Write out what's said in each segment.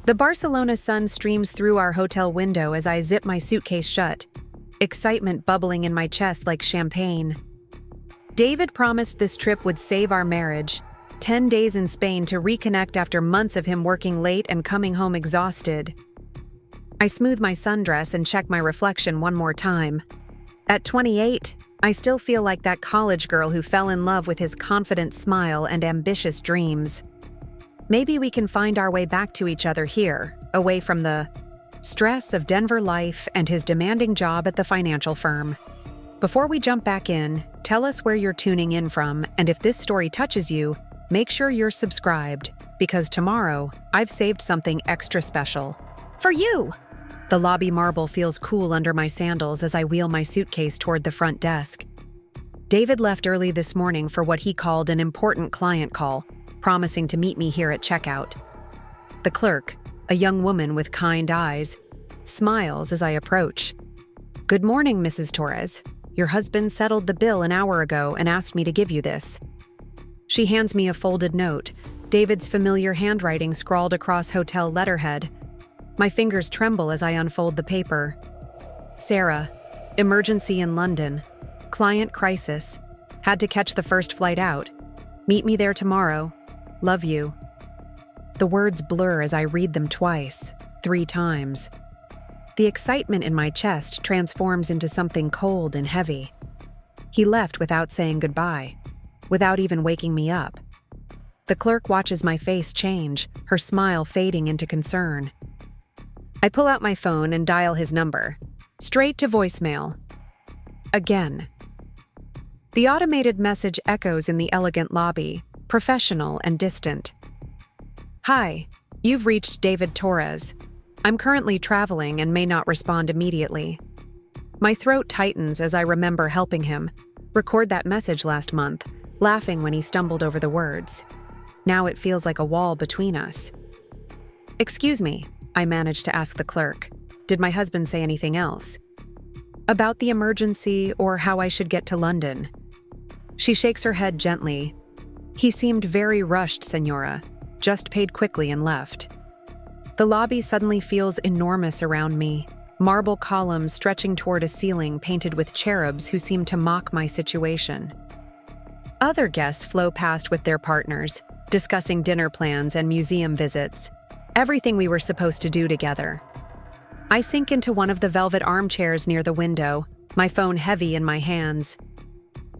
The Barcelona sun streams through our hotel window as I zip my suitcase shut, excitement bubbling in my chest like champagne. David promised this trip would save our marriage. 10 days in Spain to reconnect after months of him working late and coming home exhausted. I smooth my sundress and check my reflection one more time. At 28, I still feel like that college girl who fell in love with his confident smile and ambitious dreams. Maybe we can find our way back to each other here, away from the stress of Denver life and his demanding job at the financial firm. Before we jump back in, tell us where you're tuning in from, and if this story touches you, make sure you're subscribed, because tomorrow, I've saved something extra special. For you! The lobby marble feels cool under my sandals as I wheel my suitcase toward the front desk. David left early this morning for what he called an important client call, promising to meet me here at checkout. The clerk, a young woman with kind eyes, smiles as I approach. "Good morning, Mrs. Torres. Your husband settled the bill an hour ago and asked me to give you this." She hands me a folded note, David's familiar handwriting scrawled across hotel letterhead. My fingers tremble as I unfold the paper. "Sarah, emergency in London. Client crisis. Had to catch the first flight out. Meet me there tomorrow. Love you." The words blur as I read them twice, 3 times. The excitement in my chest transforms into something cold and heavy. He left without saying goodbye, without even waking me up. The clerk watches my face change, her smile fading into concern. I pull out my phone and dial his number. Straight to voicemail. Again. The automated message echoes in the elegant lobby, professional and distant. "Hi, you've reached David Torres. I'm currently traveling and may not respond immediately." My throat tightens as I remember helping him record that message last month, laughing when he stumbled over the words. Now it feels like a wall between us. "Excuse me," I managed to ask the clerk. "Did my husband say anything else?" "About the emergency or how I should get to London?" She shakes her head gently. "He seemed very rushed, Senora. Just paid quickly and left." The lobby suddenly feels enormous around me, marble columns stretching toward a ceiling painted with cherubs who seem to mock my situation. Other guests flow past with their partners, discussing dinner plans and museum visits, everything we were supposed to do together. I sink into one of the velvet armchairs near the window, my phone heavy in my hands.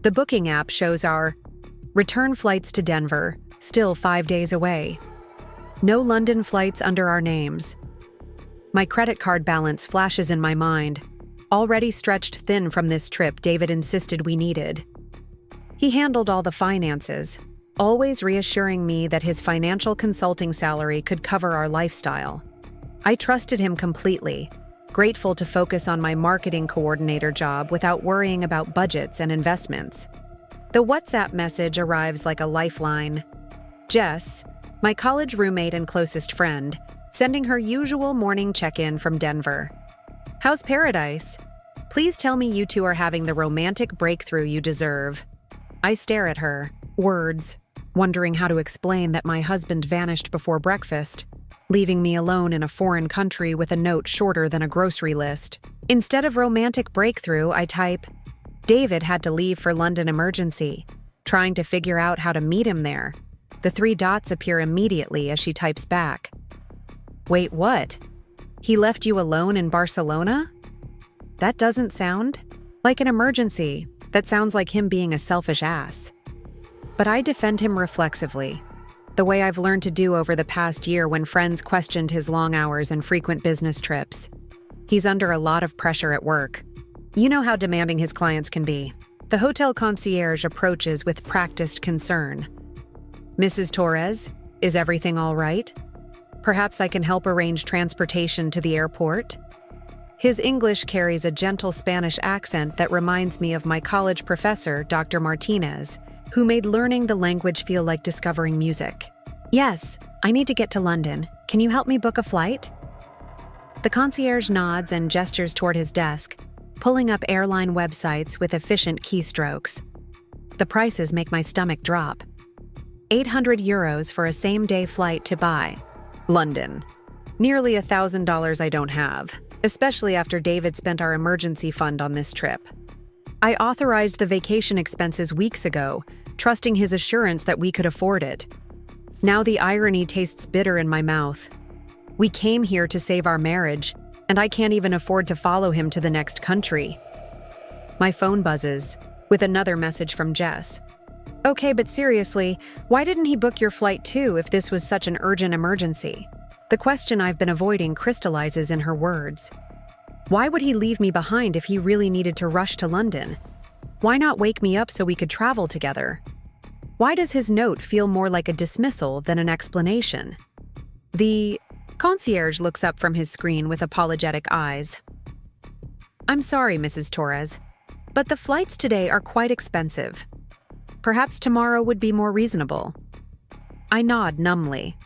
The booking app shows our return flights to Denver, still 5 days away. No London flights under our names. My credit card balance flashes in my mind, already stretched thin from this trip David insisted we needed. He handled all the finances, always reassuring me that his financial consulting salary could cover our lifestyle. I trusted him completely, grateful to focus on my marketing coordinator job without worrying about budgets and investments. The WhatsApp message arrives like a lifeline. Jess, my college roommate and closest friend, sending her usual morning check-in from Denver. "How's paradise? Please tell me you two are having the romantic breakthrough you deserve." I stare at her, words, wondering how to explain that my husband vanished before breakfast, leaving me alone in a foreign country with a note shorter than a grocery list. Instead of romantic breakthrough, I type, "David had to leave for London emergency, trying to figure out how to meet him there." The 3 dots appear immediately as she types back. "Wait, what? He left you alone in Barcelona?" That doesn't sound like an emergency. That sounds like him being a selfish ass. But I defend him reflexively, the way I've learned to do over the past year when friends questioned his long hours and frequent business trips. He's under a lot of pressure at work. You know how demanding his clients can be. The hotel concierge approaches with practiced concern. "Mrs. Torres, is everything all right? Perhaps I can help arrange transportation to the airport?" His English carries a gentle Spanish accent that reminds me of my college professor, Dr. Martinez, who made learning the language feel like discovering music. "Yes, I need to get to London. Can you help me book a flight?" The concierge nods and gestures toward his desk, pulling up airline websites with efficient keystrokes. The prices make my stomach drop. €800 for a same-day flight to London. Nearly $1,000 I don't have, especially after David spent our emergency fund on this trip. I authorized the vacation expenses weeks ago, trusting his assurance that we could afford it. Now the irony tastes bitter in my mouth. We came here to save our marriage, and I can't even afford to follow him to the next country. My phone buzzes, with another message from Jess. Okay, but seriously, why didn't he book your flight too if this was such an urgent emergency? The question I've been avoiding crystallizes in her words. Why would he leave me behind if he really needed to rush to London? Why not wake me up so we could travel together? Why does his note feel more like a dismissal than an explanation? The concierge looks up from his screen with apologetic eyes. I'm sorry, Mrs. Torres, but the flights today are quite expensive. Perhaps tomorrow would be more reasonable. I nod numbly,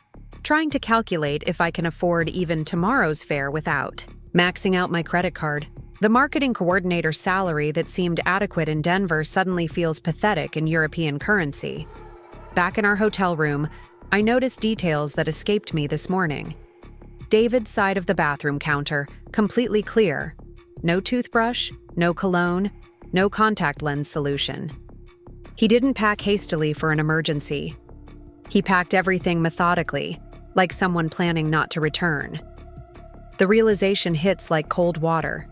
trying to calculate if I can afford even tomorrow's fare without maxing out my credit card. The marketing coordinator's salary that seemed adequate in Denver suddenly feels pathetic in European currency. Back in our hotel room, I noticed details that escaped me this morning. David's side of the bathroom counter, completely clear. No toothbrush, no cologne, no contact lens solution. He didn't pack hastily for an emergency. He packed everything methodically, like someone planning not to return. The realization hits like cold water.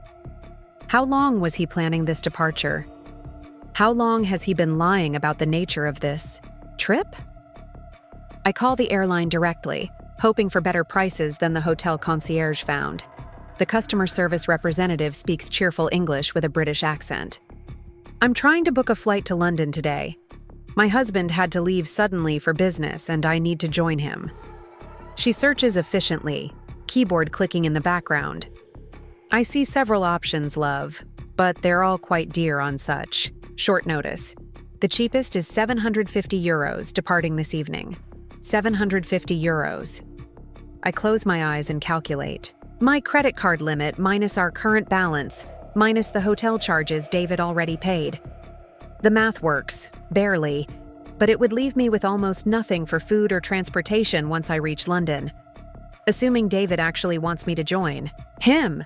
How long was he planning this departure? How long has he been lying about the nature of this trip? I call the airline directly, hoping for better prices than the hotel concierge found. The customer service representative speaks cheerful English with a British accent. I'm trying to book a flight to London today. My husband had to leave suddenly for business and I need to join him. She searches efficiently, keyboard clicking in the background. I see several options, love, but they're all quite dear on such short notice. The cheapest is €750 departing this evening. €750. I close my eyes and calculate. My credit card limit minus our current balance, minus the hotel charges David already paid. The math works, barely, but it would leave me with almost nothing for food or transportation once I reach London. Assuming David actually wants me to join. Him!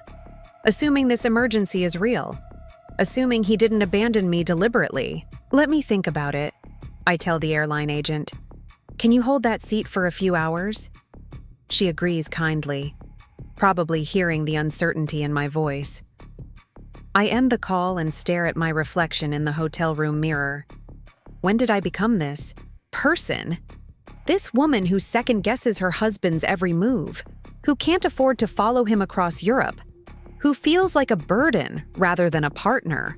Assuming this emergency is real. Assuming he didn't abandon me deliberately. Let me think about it, I tell the airline agent. Can you hold that seat for a few hours? She agrees kindly, probably hearing the uncertainty in my voice. I end the call and stare at my reflection in the hotel room mirror. When did I become this person? This woman who second-guesses her husband's every move, who can't afford to follow him across Europe, who feels like a burden rather than a partner.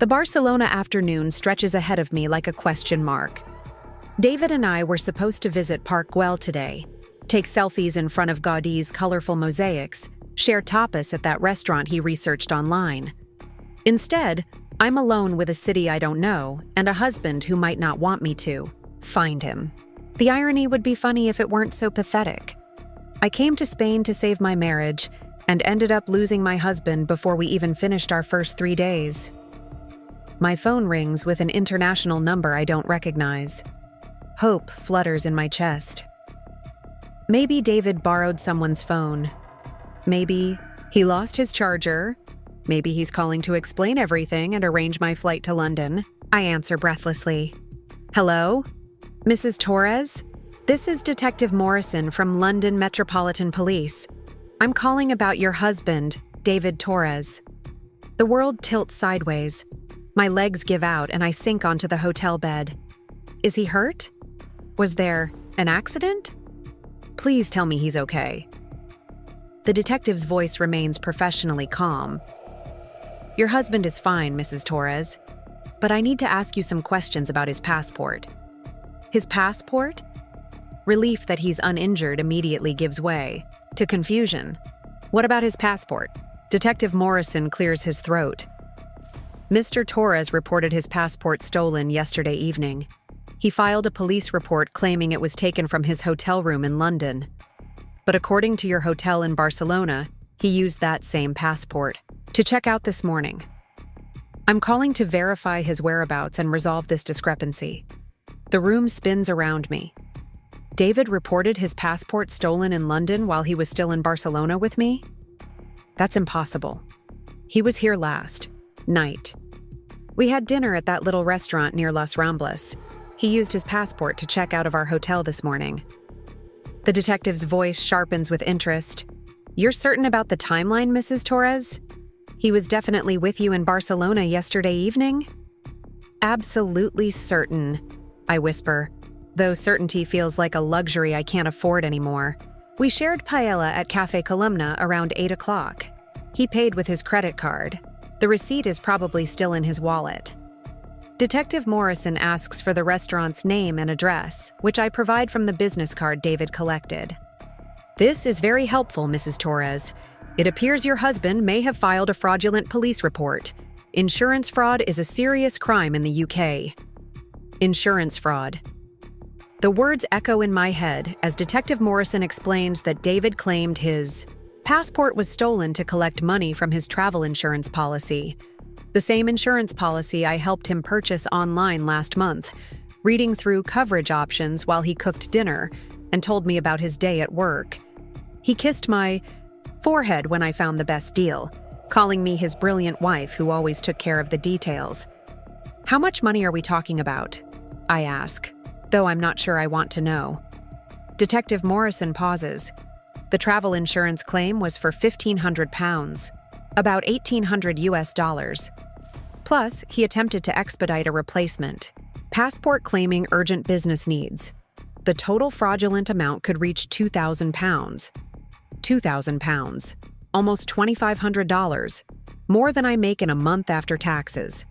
The Barcelona afternoon stretches ahead of me like a question mark. David and I were supposed to visit Park Güell today, take selfies in front of Gaudi's colorful mosaics, share tapas at that restaurant he researched online. Instead, I'm alone with a city I don't know and a husband who might not want me to find him. The irony would be funny if it weren't so pathetic. I came to Spain to save my marriage and ended up losing my husband before we even finished our first 3 days. My phone rings with an international number I don't recognize. Hope flutters in my chest. Maybe David borrowed someone's phone. Maybe he lost his charger. Maybe he's calling to explain everything and arrange my flight to London. I answer breathlessly. Hello? Mrs. Torres? This is Detective Morrison from London Metropolitan Police. I'm calling about your husband, David Torres. The world tilts sideways. My legs give out and I sink onto the hotel bed. Is he hurt? Was there an accident? Please tell me he's okay. The detective's voice remains professionally calm. Your husband is fine, Mrs. Torres, but I need to ask you some questions about his passport. His passport? Relief that he's uninjured immediately gives way to confusion. What about his passport? Detective Morrison clears his throat. Mr. Torres reported his passport stolen yesterday evening. He filed a police report claiming it was taken from his hotel room in London. But according to your hotel in Barcelona, he used that same passport to check out this morning. I'm calling to verify his whereabouts and resolve this discrepancy. The room spins around me. David reported his passport stolen in London while he was still in Barcelona with me? That's impossible. He was here last night. We had dinner at that little restaurant near Las Ramblas. He used his passport to check out of our hotel this morning. The detective's voice sharpens with interest. You're certain about the timeline, Mrs. Torres? He was definitely with you in Barcelona yesterday evening? Absolutely certain, I whisper, though certainty feels like a luxury I can't afford anymore. We shared paella at Café Columna around 8 o'clock. He paid with his credit card. The receipt is probably still in his wallet. Detective Morrison asks for the restaurant's name and address, which I provide from the business card David collected. This is very helpful, Mrs. Torres. It appears your husband may have filed a fraudulent police report. Insurance fraud is a serious crime in the UK. Insurance fraud. The words echo in my head as Detective Morrison explains that David claimed his passport was stolen to collect money from his travel insurance policy. The same insurance policy I helped him purchase online last month, reading through coverage options while he cooked dinner and told me about his day at work. He kissed my forehead when I found the best deal, calling me his brilliant wife who always took care of the details. How much money are we talking about? I ask, though I'm not sure I want to know. Detective Morrison pauses. The travel insurance claim was for £1,500, about $1,800 US. Plus, he attempted to expedite a replacement. Passport claiming urgent business needs. The total fraudulent amount could reach £2,000. £2,000, almost $2,500, more than I make in a month after taxes.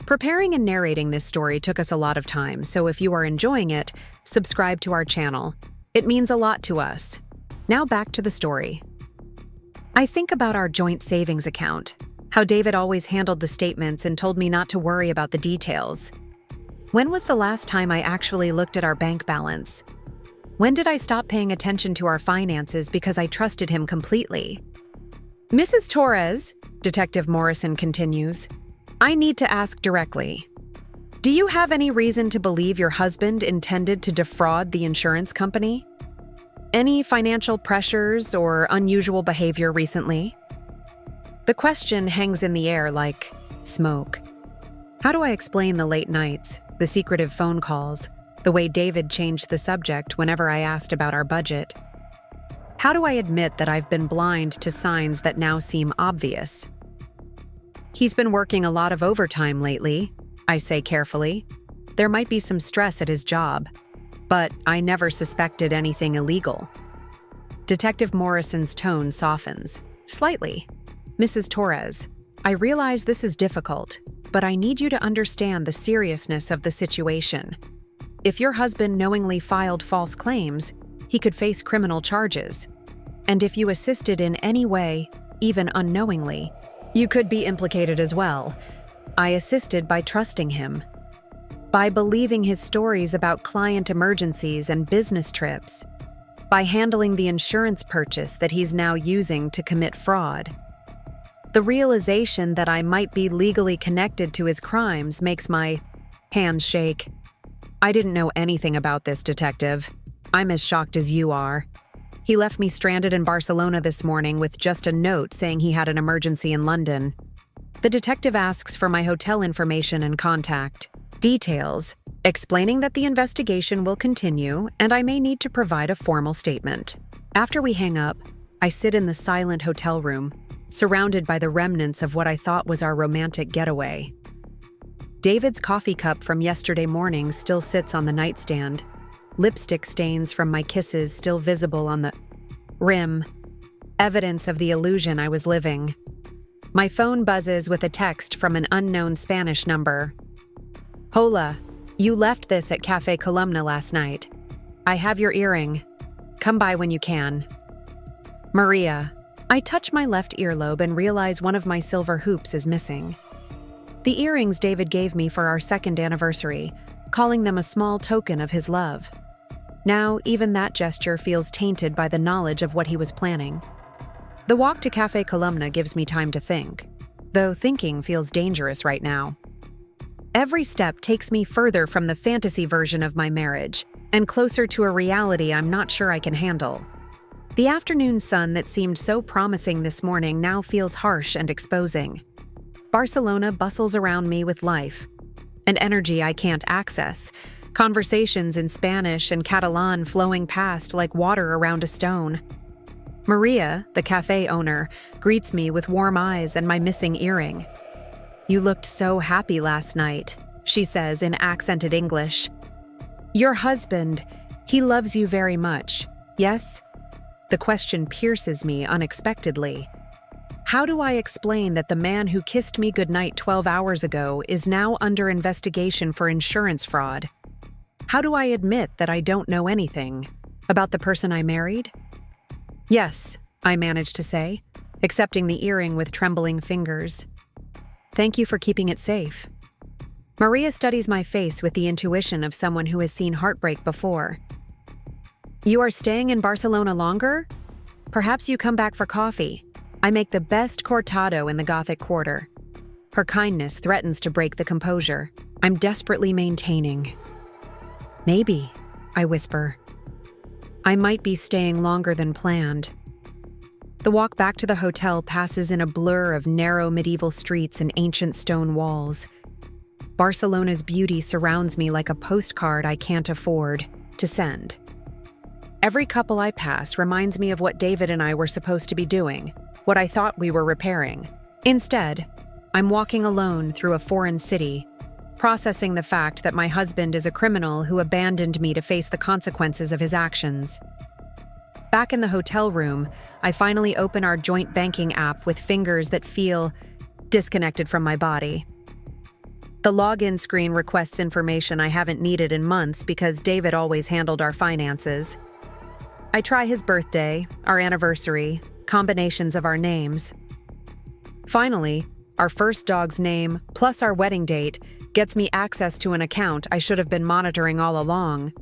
Preparing and narrating this story took us a lot of time, so if you are enjoying it, subscribe to our channel. It means a lot to us. Now back to the story. I think about our joint savings account, how David always handled the statements and told me not to worry about the details. When was the last time I actually looked at our bank balance? When did I stop paying attention to our finances because I trusted him completely? Mrs. Torres, Detective Morrison continues, I need to ask directly. Do you have any reason to believe your husband intended to defraud the insurance company? Any financial pressures or unusual behavior recently? The question hangs in the air like smoke. How do I explain the late nights, the secretive phone calls, the way David changed the subject whenever I asked about our budget? How do I admit that I've been blind to signs that now seem obvious? He's been working a lot of overtime lately, I say carefully. There might be some stress at his job, but I never suspected anything illegal. Detective Morrison's tone softens, slightly. Mrs. Torres, I realize this is difficult, but I need you to understand the seriousness of the situation. If your husband knowingly filed false claims, he could face criminal charges. And if you assisted in any way, even unknowingly, you could be implicated as well. I assisted by trusting him, by believing his stories about client emergencies and business trips, by handling the insurance purchase that he's now using to commit fraud. The realization that I might be legally connected to his crimes makes my hands shake. I didn't know anything about this, detective. I'm as shocked as you are. He left me stranded in Barcelona this morning with just a note saying he had an emergency in London. The detective asks for my hotel information and contact details, explaining that the investigation will continue and I may need to provide a formal statement. After we hang up, I sit in the silent hotel room, surrounded by the remnants of what I thought was our romantic getaway. David's coffee cup from yesterday morning still sits on the nightstand, lipstick stains from my kisses still visible on the rim, evidence of the illusion I was living. My phone buzzes with a text from an unknown Spanish number. Hola, you left this at Café Columna last night. I have your earring. Come by when you can. Maria. I touch my left earlobe and realize one of my silver hoops is missing. The earrings David gave me for our second anniversary, calling them a small token of his love. Now, even that gesture feels tainted by the knowledge of what he was planning. The walk to Café Columna gives me time to think, though thinking feels dangerous right now. Every step takes me further from the fantasy version of my marriage, and closer to a reality I'm not sure I can handle. The afternoon sun that seemed so promising this morning now feels harsh and exposing. Barcelona bustles around me with life, an energy I can't access, conversations in Spanish and Catalan flowing past like water around a stone. Maria, the cafe owner, greets me with warm eyes and my missing earring. "You looked so happy last night," she says in accented English. "Your husband, he loves you very much, yes?" The question pierces me unexpectedly. How do I explain that the man who kissed me goodnight 12 hours ago is now under investigation for insurance fraud? How do I admit that I don't know anything about the person I married? "Yes," I managed to say, accepting the earring with trembling fingers. "Thank you for keeping it safe." Maria studies my face with the intuition of someone who has seen heartbreak before. "You are staying in Barcelona longer? Perhaps you come back for coffee. I make the best cortado in the Gothic Quarter." Her kindness threatens to break the composure I'm desperately maintaining. "Maybe," I whisper. "I might be staying longer than planned." The walk back to the hotel passes in a blur of narrow medieval streets and ancient stone walls. Barcelona's beauty surrounds me like a postcard I can't afford to send. Every couple I pass reminds me of what David and I were supposed to be doing, what I thought we were repairing. Instead, I'm walking alone through a foreign city, processing the fact that my husband is a criminal who abandoned me to face the consequences of his actions. Back in the hotel room, I finally open our joint banking app with fingers that feel disconnected from my body. The login screen requests information I haven't needed in months because David always handled our finances. I try his birthday, our anniversary, combinations of our names. Finally, our first dog's name, plus our wedding date, gets me access to an account I should have been monitoring all along.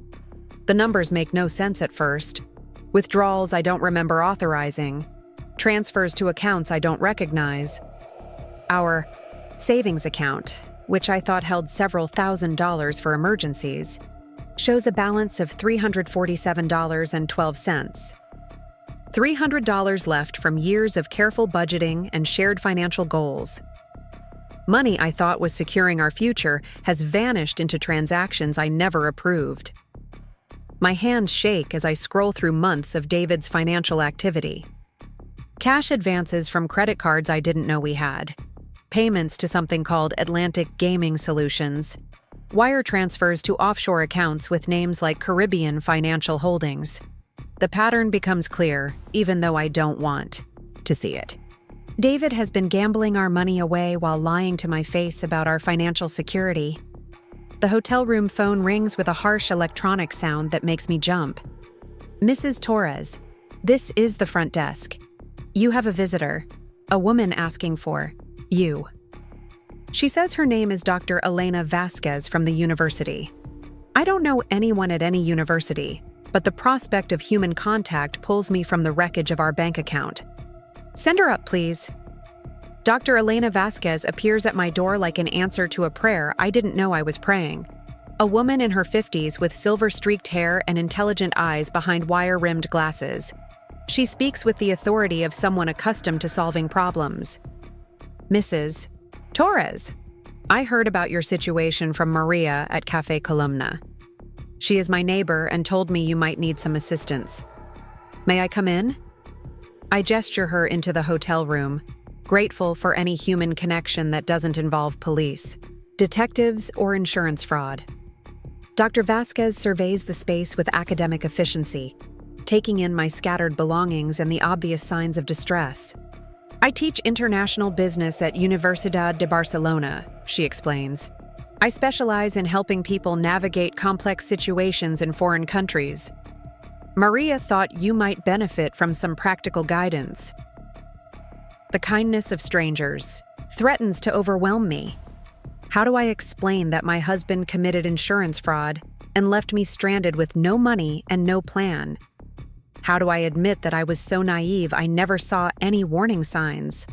The numbers make no sense at first. Withdrawals I don't remember authorizing. Transfers to accounts I don't recognize. Our savings account, which I thought held several $1,000s for emergencies, shows a balance of $347.12. $300 left from years of careful budgeting and shared financial goals. Money I thought was securing our future has vanished into transactions I never approved. My hands shake as I scroll through months of David's financial activity. Cash advances from credit cards I didn't know we had. Payments to something called Atlantic Gaming Solutions. Wire transfers to offshore accounts with names like Caribbean Financial Holdings. The pattern becomes clear, even though I don't want to see it. David has been gambling our money away while lying to my face about our financial security. The hotel room phone rings with a harsh electronic sound that makes me jump. "Mrs. Torres, this is the front desk. You have a visitor, a woman asking for you." She says her name is Dr. Elena Vasquez from the university. I don't know anyone at any university, but the prospect of human contact pulls me from the wreckage of our bank account. "Send her up, please." Dr. Elena Vasquez appears at my door like an answer to a prayer I didn't know I was praying. A woman in her 50s with silver-streaked hair and intelligent eyes behind wire-rimmed glasses. She speaks with the authority of someone accustomed to solving problems. "Mrs. Torres, I heard about your situation from Maria at Cafe Columna. She is my neighbor and told me you might need some assistance. May I come in?" I gesture her into the hotel room, grateful for any human connection that doesn't involve police, detectives, or insurance fraud. Dr. Vasquez surveys the space with academic efficiency, taking in my scattered belongings and the obvious signs of distress. "I teach international business at Universidad de Barcelona," she explains. "I specialize in helping people navigate complex situations in foreign countries. Maria thought you might benefit from some practical guidance." The kindness of strangers threatens to overwhelm me. How do I explain that my husband committed insurance fraud and left me stranded with no money and no plan? How do I admit that I was so naive I never saw any warning signs?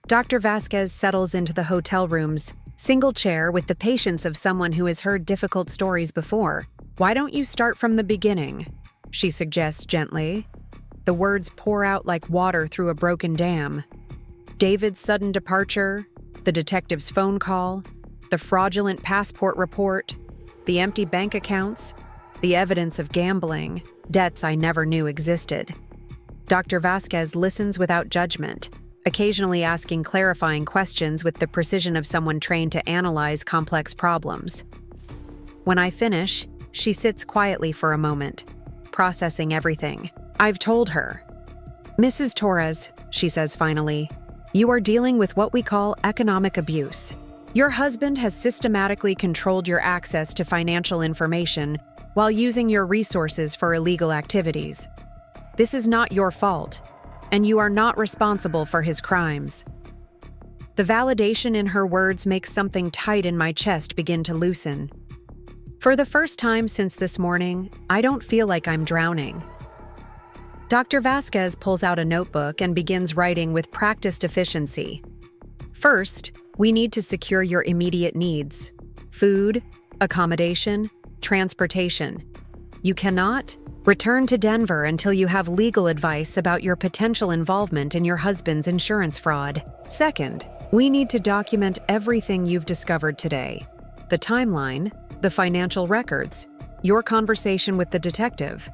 Dr. Vasquez settles into the hotel room's single chair with the patience of someone who has heard difficult stories before. Why don't you start from the beginning? She suggests gently. The words pour out like water through a broken dam. David's sudden departure, the detective's phone call, the fraudulent passport report, the empty bank accounts, the evidence of gambling, debts I never knew existed. Dr. Vasquez listens without judgment, occasionally asking clarifying questions with the precision of someone trained to analyze complex problems. When I finish, she sits quietly for a moment, processing everything. I've told her. Mrs. Torres, she says finally, you are dealing with what we call economic abuse. Your husband has systematically controlled your access to financial information while using your resources for illegal activities. This is not your fault, and you are not responsible for his crimes. The validation in her words makes something tight in my chest begin to loosen. For the first time since this morning, I don't feel like I'm drowning. Dr. Vasquez pulls out a notebook and begins writing with practiced efficiency. First, we need to secure your immediate needs: food, accommodation, transportation. You cannot return to Denver until you have legal advice about your potential involvement in your husband's insurance fraud. Second, we need to document everything you've discovered today: the timeline, the financial records, your conversation with the detective.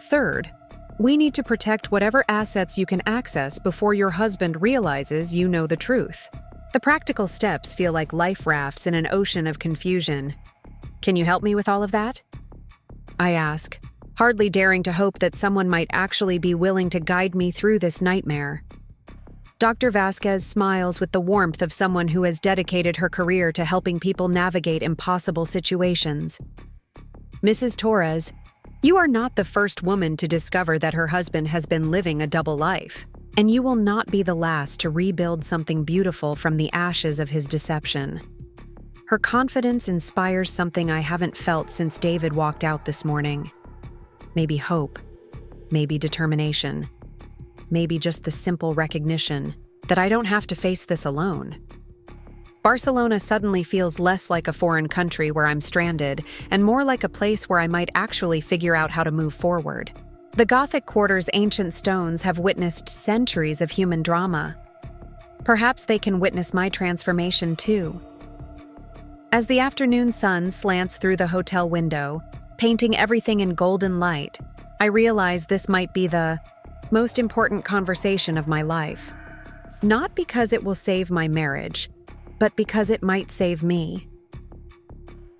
Third, we need to protect whatever assets you can access before your husband realizes you know the truth. The practical steps feel like life rafts in an ocean of confusion. Can you help me with all of that? I ask, hardly daring to hope that someone might actually be willing to guide me through this nightmare. Dr. Vasquez smiles with the warmth of someone who has dedicated her career to helping people navigate impossible situations. Mrs. Torres, you are not the first woman to discover that her husband has been living a double life, and you will not be the last to rebuild something beautiful from the ashes of his deception. Her confidence inspires something I haven't felt since David walked out this morning. Maybe hope, maybe determination, maybe just the simple recognition that I don't have to face this alone. Barcelona suddenly feels less like a foreign country where I'm stranded and more like a place where I might actually figure out how to move forward. The Gothic Quarter's ancient stones have witnessed centuries of human drama. Perhaps they can witness my transformation too. As the afternoon sun slants through the hotel window, painting everything in golden light, I realize this might be the most important conversation of my life. Not because it will save my marriage, but because it might save me.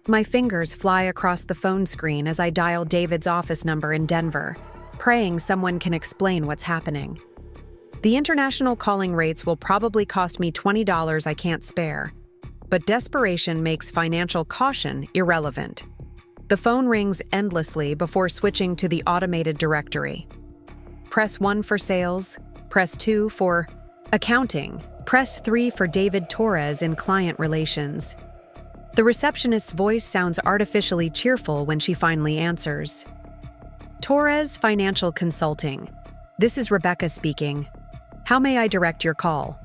My fingers fly across the phone screen as I dial David's office number in Denver, praying someone can explain what's happening. The international calling rates will probably cost me $20 I can't spare, but desperation makes financial caution irrelevant. The phone rings endlessly before switching to the automated directory. Press 1 for sales, press 2 for accounting, press 3 for David Torres in client relations. The receptionist's voice sounds artificially cheerful when she finally answers. Torres Financial Consulting. This is Rebecca speaking. How may I direct your call?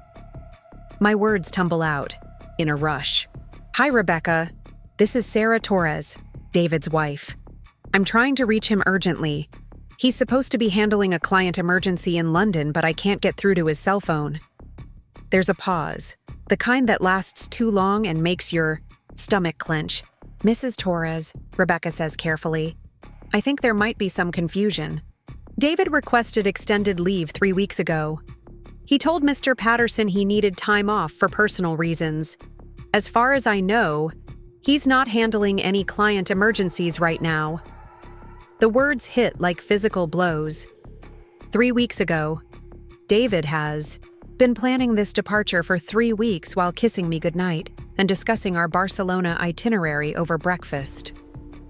My words tumble out, in a rush. Hi, Rebecca. This is Sarah Torres, David's wife. I'm trying to reach him urgently. He's supposed to be handling a client emergency in London, but I can't get through to his cell phone. There's a pause, the kind that lasts too long and makes your stomach clench. Mrs. Torres, Rebecca says carefully, I think there might be some confusion. David requested extended leave 3 weeks ago. He told Mr. Patterson he needed time off for personal reasons. As far as I know, he's not handling any client emergencies right now. The words hit like physical blows. 3 weeks ago, David has been planning this departure for 3 weeks while kissing me goodnight and discussing our Barcelona itinerary over breakfast.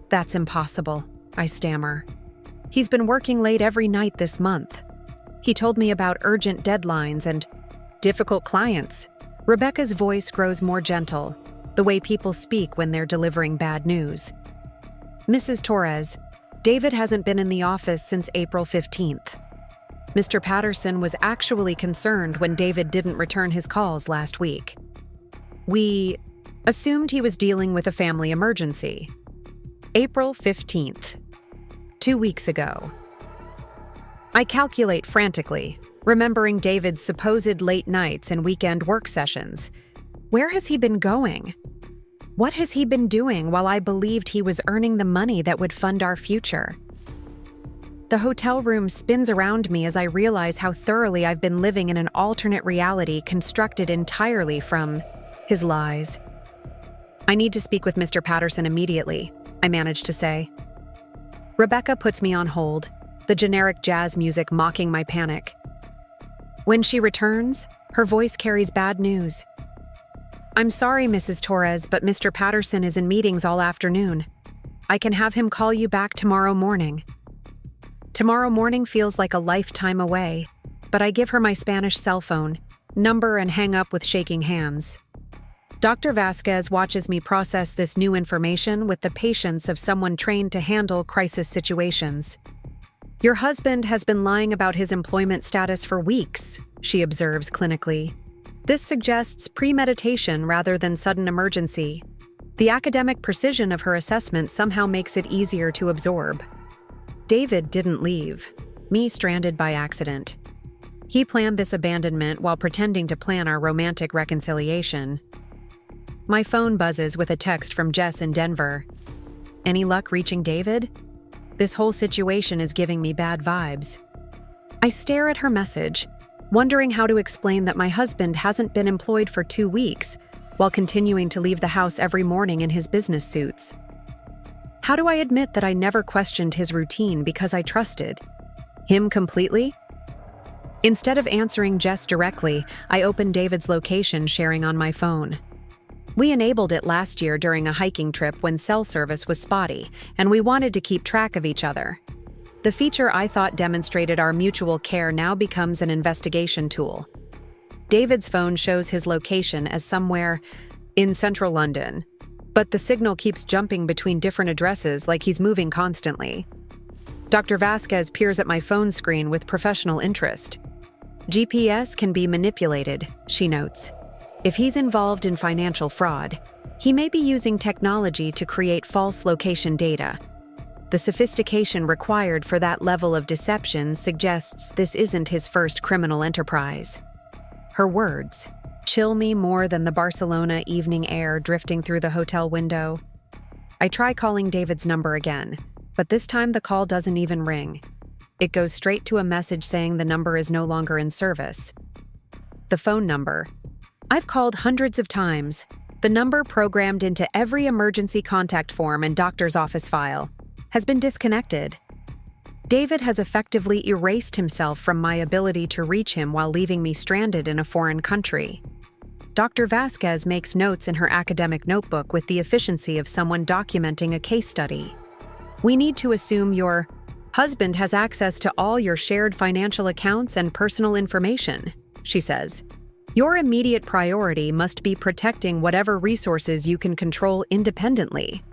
That's impossible, I stammer. He's been working late every night this month. He told me about urgent deadlines and difficult clients. Rebecca's voice grows more gentle, the way people speak when they're delivering bad news. Mrs. Torres, David hasn't been in the office since April 15th. Mr. Patterson was actually concerned when David didn't return his calls last week. We assumed he was dealing with a family emergency. April 15th. 2 weeks ago. I calculate frantically, remembering David's supposed late nights and weekend work sessions. Where has he been going? What has he been doing while I believed he was earning the money that would fund our future? The hotel room spins around me as I realize how thoroughly I've been living in an alternate reality constructed entirely from his lies. I need to speak with Mr. Patterson immediately, I manage to say. Rebecca puts me on hold, the generic jazz music mocking my panic. When she returns, her voice carries bad news. I'm sorry, Mrs. Torres, but Mr. Patterson is in meetings all afternoon. I can have him call you back tomorrow morning. Tomorrow morning feels like a lifetime away, but I give her my Spanish cell phone number and hang up with shaking hands. Dr. Vasquez watches me process this new information with the patience of someone trained to handle crisis situations. Your husband has been lying about his employment status for weeks, she observes clinically. This suggests premeditation rather than sudden emergency. The academic precision of her assessment somehow makes it easier to absorb. David didn't leave, me stranded by accident. He planned this abandonment while pretending to plan our romantic reconciliation. My phone buzzes with a text from Jess in Denver. Any luck reaching David? This whole situation is giving me bad vibes. I stare at her message, wondering how to explain that my husband hasn't been employed for 2 weeks while continuing to leave the house every morning in his business suits. How do I admit that I never questioned his routine because I trusted him completely? Instead of answering Jess directly, I opened David's location sharing on my phone. We enabled it last year during a hiking trip when cell service was spotty, and we wanted to keep track of each other. The feature I thought demonstrated our mutual care now becomes an investigation tool. David's phone shows his location as somewhere in central London, but the signal keeps jumping between different addresses like he's moving constantly. Dr. Vasquez peers at my phone screen with professional interest. GPS can be manipulated, she notes. If he's involved in financial fraud, he may be using technology to create false location data. The sophistication required for that level of deception suggests this isn't his first criminal enterprise. Her words chill me more than the Barcelona evening air drifting through the hotel window. I try calling David's number again, but this time the call doesn't even ring. It goes straight to a message saying the number is no longer in service. The phone number. I've called hundreds of times. The number programmed into every emergency contact form and doctor's office file has been disconnected. David has effectively erased himself from my ability to reach him while leaving me stranded in a foreign country. Dr. Vasquez makes notes in her academic notebook with the efficiency of someone documenting a case study. We need to assume your husband has access to all your shared financial accounts and personal information, she says. Your immediate priority must be protecting whatever resources you can control independently.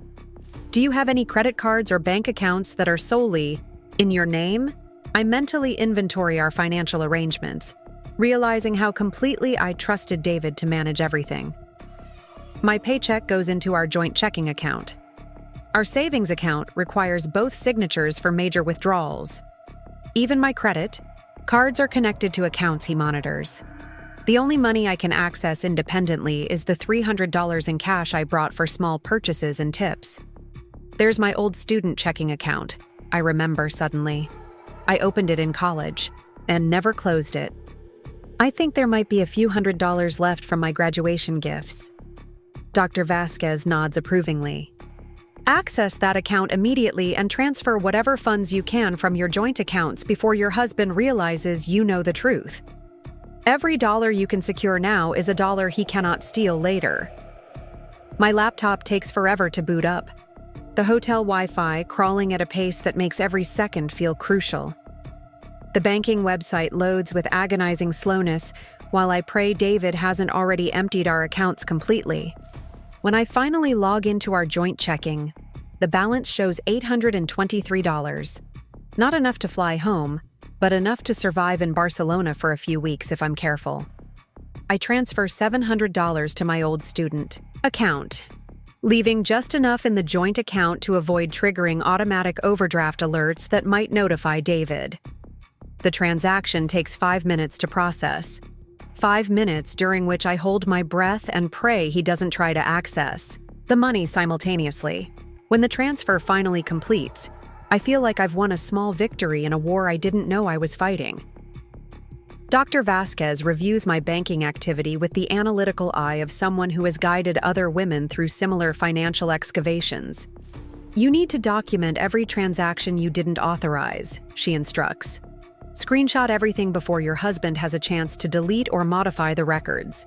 Do you have any credit cards or bank accounts that are solely in your name? I mentally inventory our financial arrangements, realizing how completely I trusted David to manage everything. My paycheck goes into our joint checking account. Our savings account requires both signatures for major withdrawals. Even my credit cards are connected to accounts he monitors. The only money I can access independently is the $300 in cash I brought for small purchases and tips. There's my old student checking account, I remember suddenly. I opened it in college and never closed it. I think there might be a few $100s left from my graduation gifts. Dr. Vasquez nods approvingly. Access that account immediately and transfer whatever funds you can from your joint accounts before your husband realizes you know the truth. Every dollar you can secure now is a dollar he cannot steal later. My laptop takes forever to boot up, the hotel Wi-Fi crawling at a pace that makes every second feel crucial. The banking website loads with agonizing slowness while I pray David hasn't already emptied our accounts completely. When I finally log into our joint checking, the balance shows $823. Not enough to fly home, but enough to survive in Barcelona for a few weeks if I'm careful. I transfer $700 to my old student account, leaving just enough in the joint account to avoid triggering automatic overdraft alerts that might notify David. The transaction takes 5 minutes to process. 5 minutes during which I hold my breath and pray he doesn't try to access the money simultaneously. When the transfer finally completes, I feel like I've won a small victory in a war I didn't know I was fighting. Dr. Vasquez reviews my banking activity with the analytical eye of someone who has guided other women through similar financial excavations. You need to document every transaction you didn't authorize, she instructs. Screenshot everything before your husband has a chance to delete or modify the records.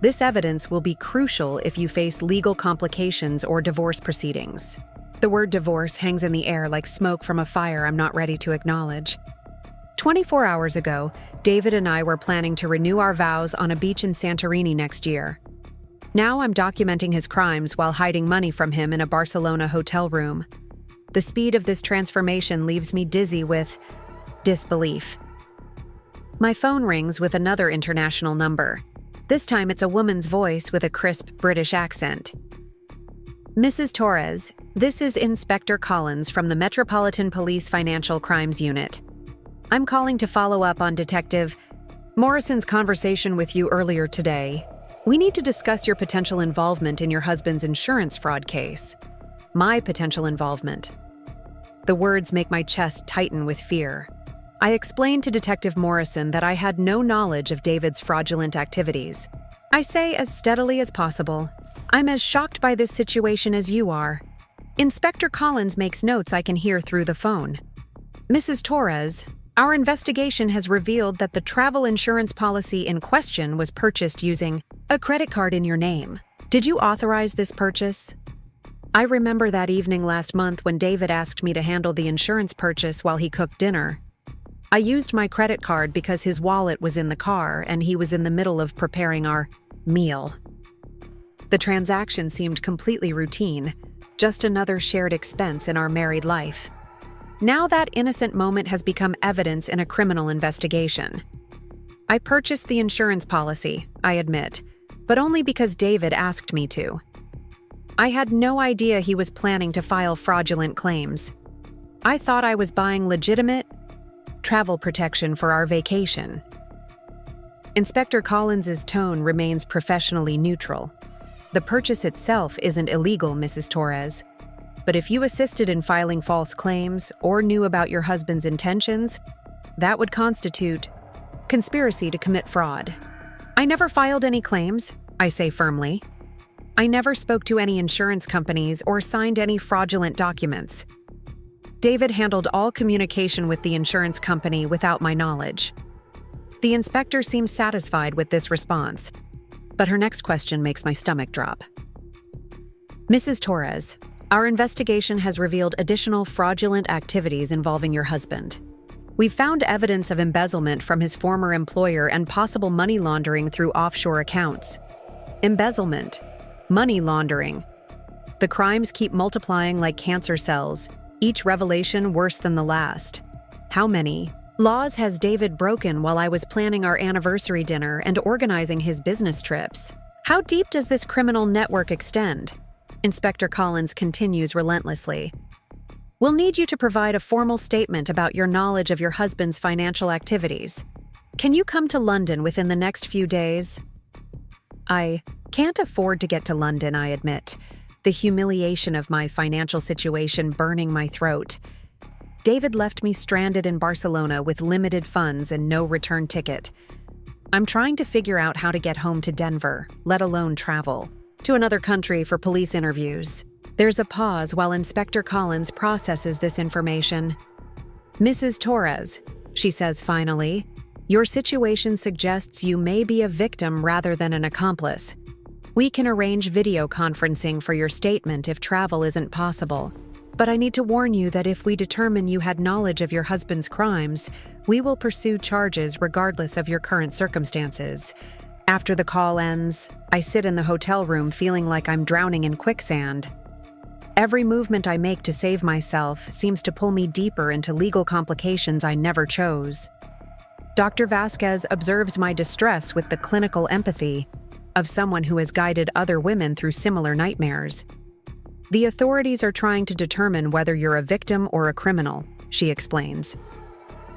This evidence will be crucial if you face legal complications or divorce proceedings. The word divorce hangs in the air like smoke from a fire I'm not ready to acknowledge. 24 hours ago, David and I were planning to renew our vows on a beach in Santorini next year. Now I'm documenting his crimes while hiding money from him in a Barcelona hotel room. The speed of this transformation leaves me dizzy with disbelief. My phone rings with another international number. This time it's a woman's voice with a crisp British accent. Mrs. Torres, this is Inspector Collins from the Metropolitan Police Financial Crimes Unit. I'm calling to follow up on Detective Morrison's conversation with you earlier today. We need to discuss your potential involvement in your husband's insurance fraud case. My potential involvement. The words make my chest tighten with fear. I explained to Detective Morrison that I had no knowledge of David's fraudulent activities. I say as steadily as possible, I'm as shocked by this situation as you are. Inspector Collins makes notes I can hear through the phone. Mrs. Torres, our investigation has revealed that the travel insurance policy in question was purchased using a credit card in your name. Did you authorize this purchase? I remember that evening last month when David asked me to handle the insurance purchase while he cooked dinner. I used my credit card because his wallet was in the car and he was in the middle of preparing our meal. The transaction seemed completely routine, just another shared expense in our married life. Now that innocent moment has become evidence in a criminal investigation. I purchased the insurance policy, I admit, but only because David asked me to. I had no idea he was planning to file fraudulent claims. I thought I was buying legitimate travel protection for our vacation. Inspector Collins's tone remains professionally neutral. The purchase itself isn't illegal, Mrs. Torres. But if you assisted in filing false claims or knew about your husband's intentions, that would constitute conspiracy to commit fraud. I never filed any claims, I say firmly. I never spoke to any insurance companies or signed any fraudulent documents. David handled all communication with the insurance company without my knowledge. The inspector seems satisfied with this response, but her next question makes my stomach drop. Mrs. Torres, our investigation has revealed additional fraudulent activities involving your husband. We've found evidence of embezzlement from his former employer and possible money laundering through offshore accounts. Embezzlement, money laundering. The crimes keep multiplying like cancer cells, each revelation worse than the last. How many laws has David broken while I was planning our anniversary dinner and organizing his business trips? How deep does this criminal network extend? Inspector Collins continues relentlessly. We'll need you to provide a formal statement about your knowledge of your husband's financial activities. Can you come to London within the next few days? I can't afford to get to London, I admit, the humiliation of my financial situation burning my throat. David left me stranded in Barcelona with limited funds and no return ticket. I'm trying to figure out how to get home to Denver, let alone travel to another country for police interviews. There's a pause while Inspector Collins processes this information. Mrs. Torres, she says finally, your situation suggests you may be a victim rather than an accomplice. We can arrange video conferencing for your statement if travel isn't possible. But I need to warn you that if we determine you had knowledge of your husband's crimes, we will pursue charges regardless of your current circumstances. After the call ends, I sit in the hotel room feeling like I'm drowning in quicksand. Every movement I make to save myself seems to pull me deeper into legal complications I never chose. Dr. Vasquez observes my distress with the clinical empathy. of someone who has guided other women through similar nightmares. The authorities are trying to determine whether you're a victim or a criminal, she explains.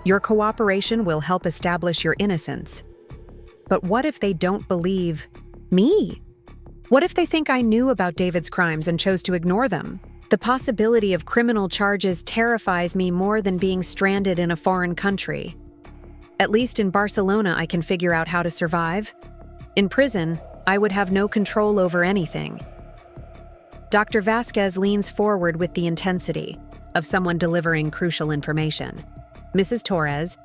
Your cooperation will help establish your innocence. But what if they don't believe me? What if they think I knew about David's crimes and chose to ignore them? The possibility of criminal charges terrifies me more than being stranded in a foreign country. At least in Barcelona, I can figure out how to survive. In prison, I would have no control over anything. Dr. Vasquez leans forward with the intensity of someone delivering crucial information. Mrs. Torres,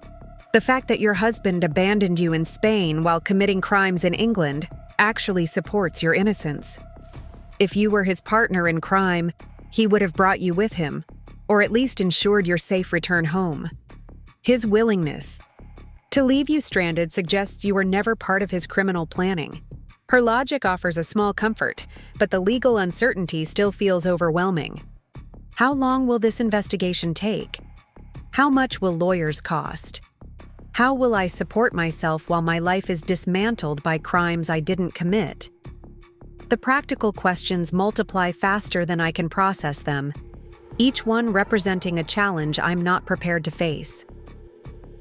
the fact that your husband abandoned you in Spain while committing crimes in England actually supports your innocence. If you were his partner in crime, he would have brought you with him, or at least ensured your safe return home. His willingness to leave you stranded suggests you were never part of his criminal planning. Her logic offers a small comfort, but the legal uncertainty still feels overwhelming. How long will this investigation take? How much will lawyers cost? How will I support myself while my life is dismantled by crimes I didn't commit? The practical questions multiply faster than I can process them, each one representing a challenge I'm not prepared to face.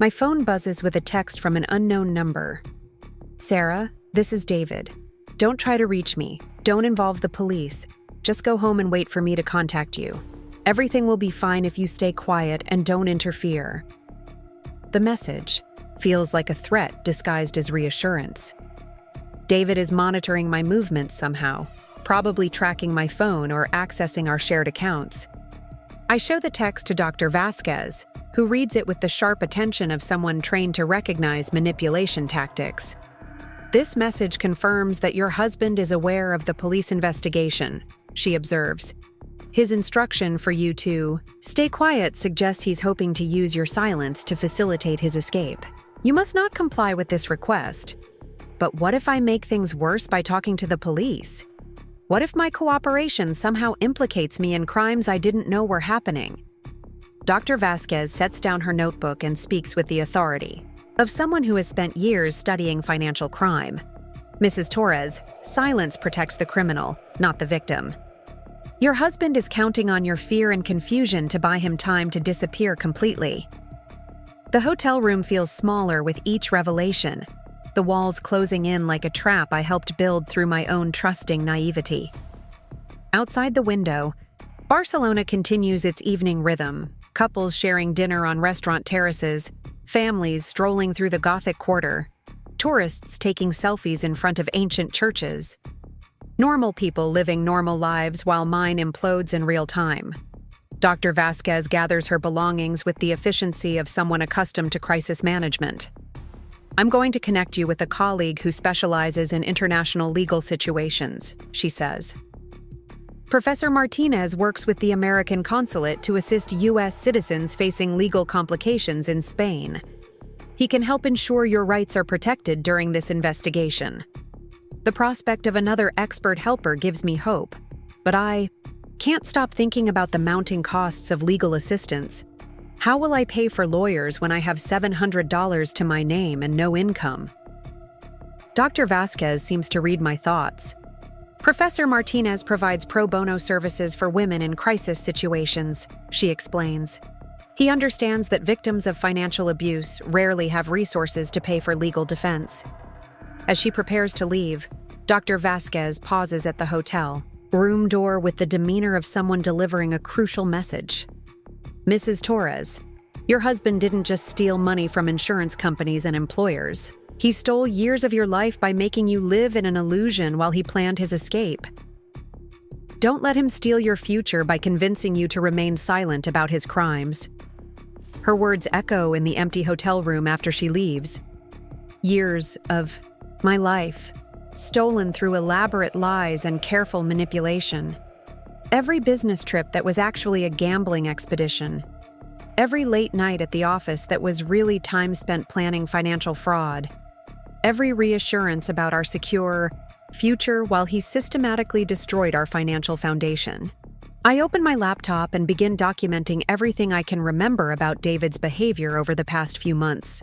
My phone buzzes with a text from an unknown number. Sarah, this is David. Don't try to reach me. Don't involve the police. Just go home and wait for me to contact you. Everything will be fine if you stay quiet and don't interfere. The message feels like a threat disguised as reassurance. David is monitoring my movements somehow, probably tracking my phone or accessing our shared accounts. I show the text to Dr. Vasquez, who reads it with the sharp attention of someone trained to recognize manipulation tactics. This message confirms that your husband is aware of the police investigation, she observes. His instruction for you to stay quiet suggests he's hoping to use your silence to facilitate his escape. You must not comply with this request. But what if I make things worse by talking to the police? What if my cooperation somehow implicates me in crimes I didn't know were happening? Dr. Vasquez sets down her notebook and speaks with the authority of someone who has spent years studying financial crime. Mrs. Torres, silence protects the criminal, not the victim. Your husband is counting on your fear and confusion to buy him time to disappear completely. The hotel room feels smaller with each revelation, the walls closing in like a trap I helped build through my own trusting naivety. Outside the window, Barcelona continues its evening rhythm, couples sharing dinner on restaurant terraces, families strolling through the Gothic quarter, tourists taking selfies in front of ancient churches. Normal people living normal lives while mine implodes in real time. Dr. Vasquez gathers her belongings with the efficiency of someone accustomed to crisis management. I'm going to connect you with a colleague who specializes in international legal situations, she says. Professor Martinez works with the American consulate to assist U.S. citizens facing legal complications in Spain. He can help ensure your rights are protected during this investigation. The prospect of another expert helper gives me hope, but I can't stop thinking about the mounting costs of legal assistance. How will I pay for lawyers when I have $700 to my name and no income? Dr. Vasquez seems to read my thoughts. Professor Martinez provides pro bono services for women in crisis situations, she explains. He understands that victims of financial abuse rarely have resources to pay for legal defense. As she prepares to leave, Dr. Vasquez pauses at the hotel room door with the demeanor of someone delivering a crucial message. Mrs. Torres, your husband didn't just steal money from insurance companies and employers. He stole years of your life by making you live in an illusion while he planned his escape. Don't let him steal your future by convincing you to remain silent about his crimes. Her words echo in the empty hotel room after she leaves. Years of my life, stolen through elaborate lies and careful manipulation. Every business trip that was actually a gambling expedition. Every late night at the office that was really time spent planning financial fraud. Every reassurance about our secure future while he systematically destroyed our financial foundation. I open my laptop and begin documenting everything I can remember about David's behavior over the past few months.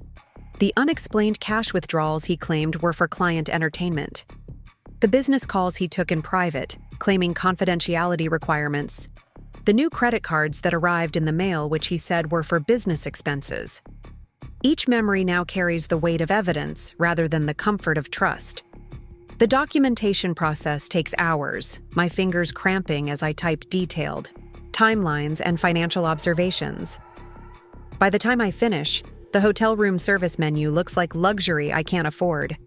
The unexplained cash withdrawals he claimed were for client entertainment. The business calls he took in private, claiming confidentiality requirements. The new credit cards that arrived in the mail, which he said were for business expenses. Each memory now carries the weight of evidence rather than the comfort of trust. The documentation process takes hours, my fingers cramping as I type detailed timelines and financial observations. By the time I finish, the hotel room service menu looks like luxury I can't afford.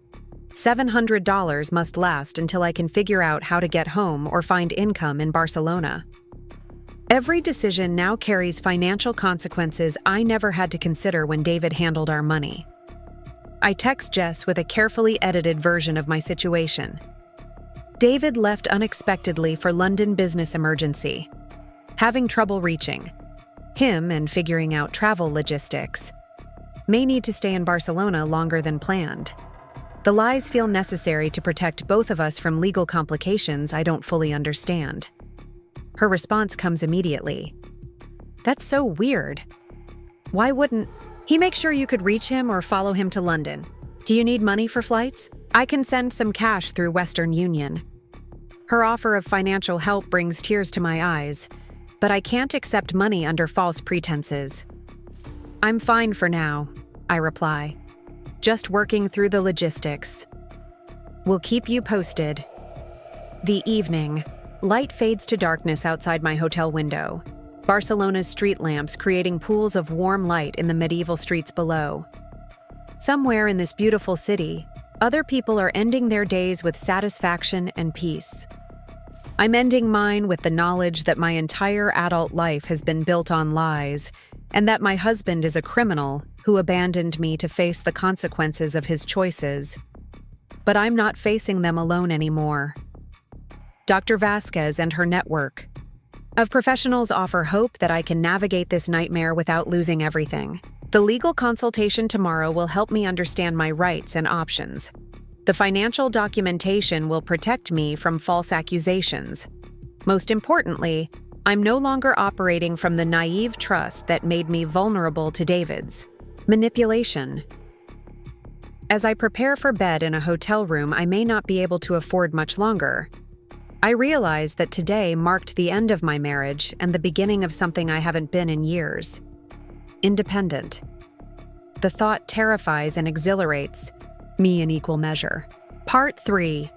$700 must last until I can figure out how to get home or find income in Barcelona. Every decision now carries financial consequences I never had to consider when David handled our money. I text Jess with a carefully edited version of my situation. David left unexpectedly for London business emergency. Having trouble reaching. Him and figuring out travel logistics. May need to stay in Barcelona longer than planned. The lies feel necessary to protect both of us from legal complications I don't fully understand. Her response comes immediately. That's so weird. Why wouldn't he make sure you could reach him or follow him to London? Do you need money for flights? I can send some cash through Western Union. Her offer of financial help brings tears to my eyes, but I can't accept money under false pretenses. I'm fine for now, I reply. Just working through the logistics. We'll keep you posted. The evening. Light fades to darkness outside my hotel window. Barcelona's street lamps creating pools of warm light in the medieval streets below. Somewhere in this beautiful city, other people are ending their days with satisfaction and peace. I'm ending mine with the knowledge that my entire adult life has been built on lies, and that my husband is a criminal who abandoned me to face the consequences of his choices. But I'm not facing them alone anymore. Dr. Vasquez and her network of professionals offer hope that I can navigate this nightmare without losing everything. The legal consultation tomorrow will help me understand my rights and options. The financial documentation will protect me from false accusations. Most importantly, I'm no longer operating from the naive trust that made me vulnerable to David's manipulation. As I prepare for bed in a hotel room I may not be able to afford much longer, I realize that today marked the end of my marriage and the beginning of something I haven't been in years. Independent. The thought terrifies and exhilarates me in equal measure. Part 3.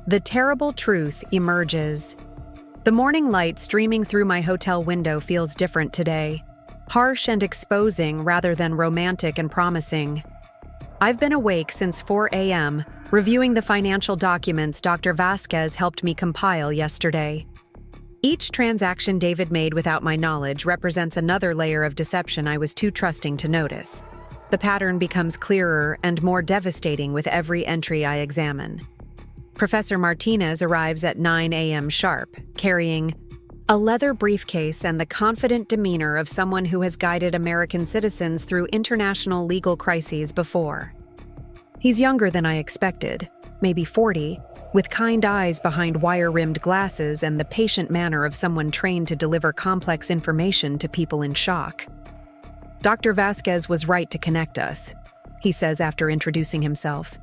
The terrible truth emerges. The morning light streaming through my hotel window feels different today. Harsh and exposing rather than romantic and promising. I've been awake since 4 a.m., reviewing the financial documents Dr. Vasquez helped me compile yesterday. Each transaction David made without my knowledge represents another layer of deception I was too trusting to notice. The pattern becomes clearer and more devastating with every entry I examine. Professor Martinez arrives at 9 a.m. sharp, carrying a leather briefcase and the confident demeanor of someone who has guided American citizens through international legal crises before. He's younger than I expected, maybe 40, with kind eyes behind wire-rimmed glasses and the patient manner of someone trained to deliver complex information to people in shock. Dr. Vasquez was right to connect us, he says after introducing himself.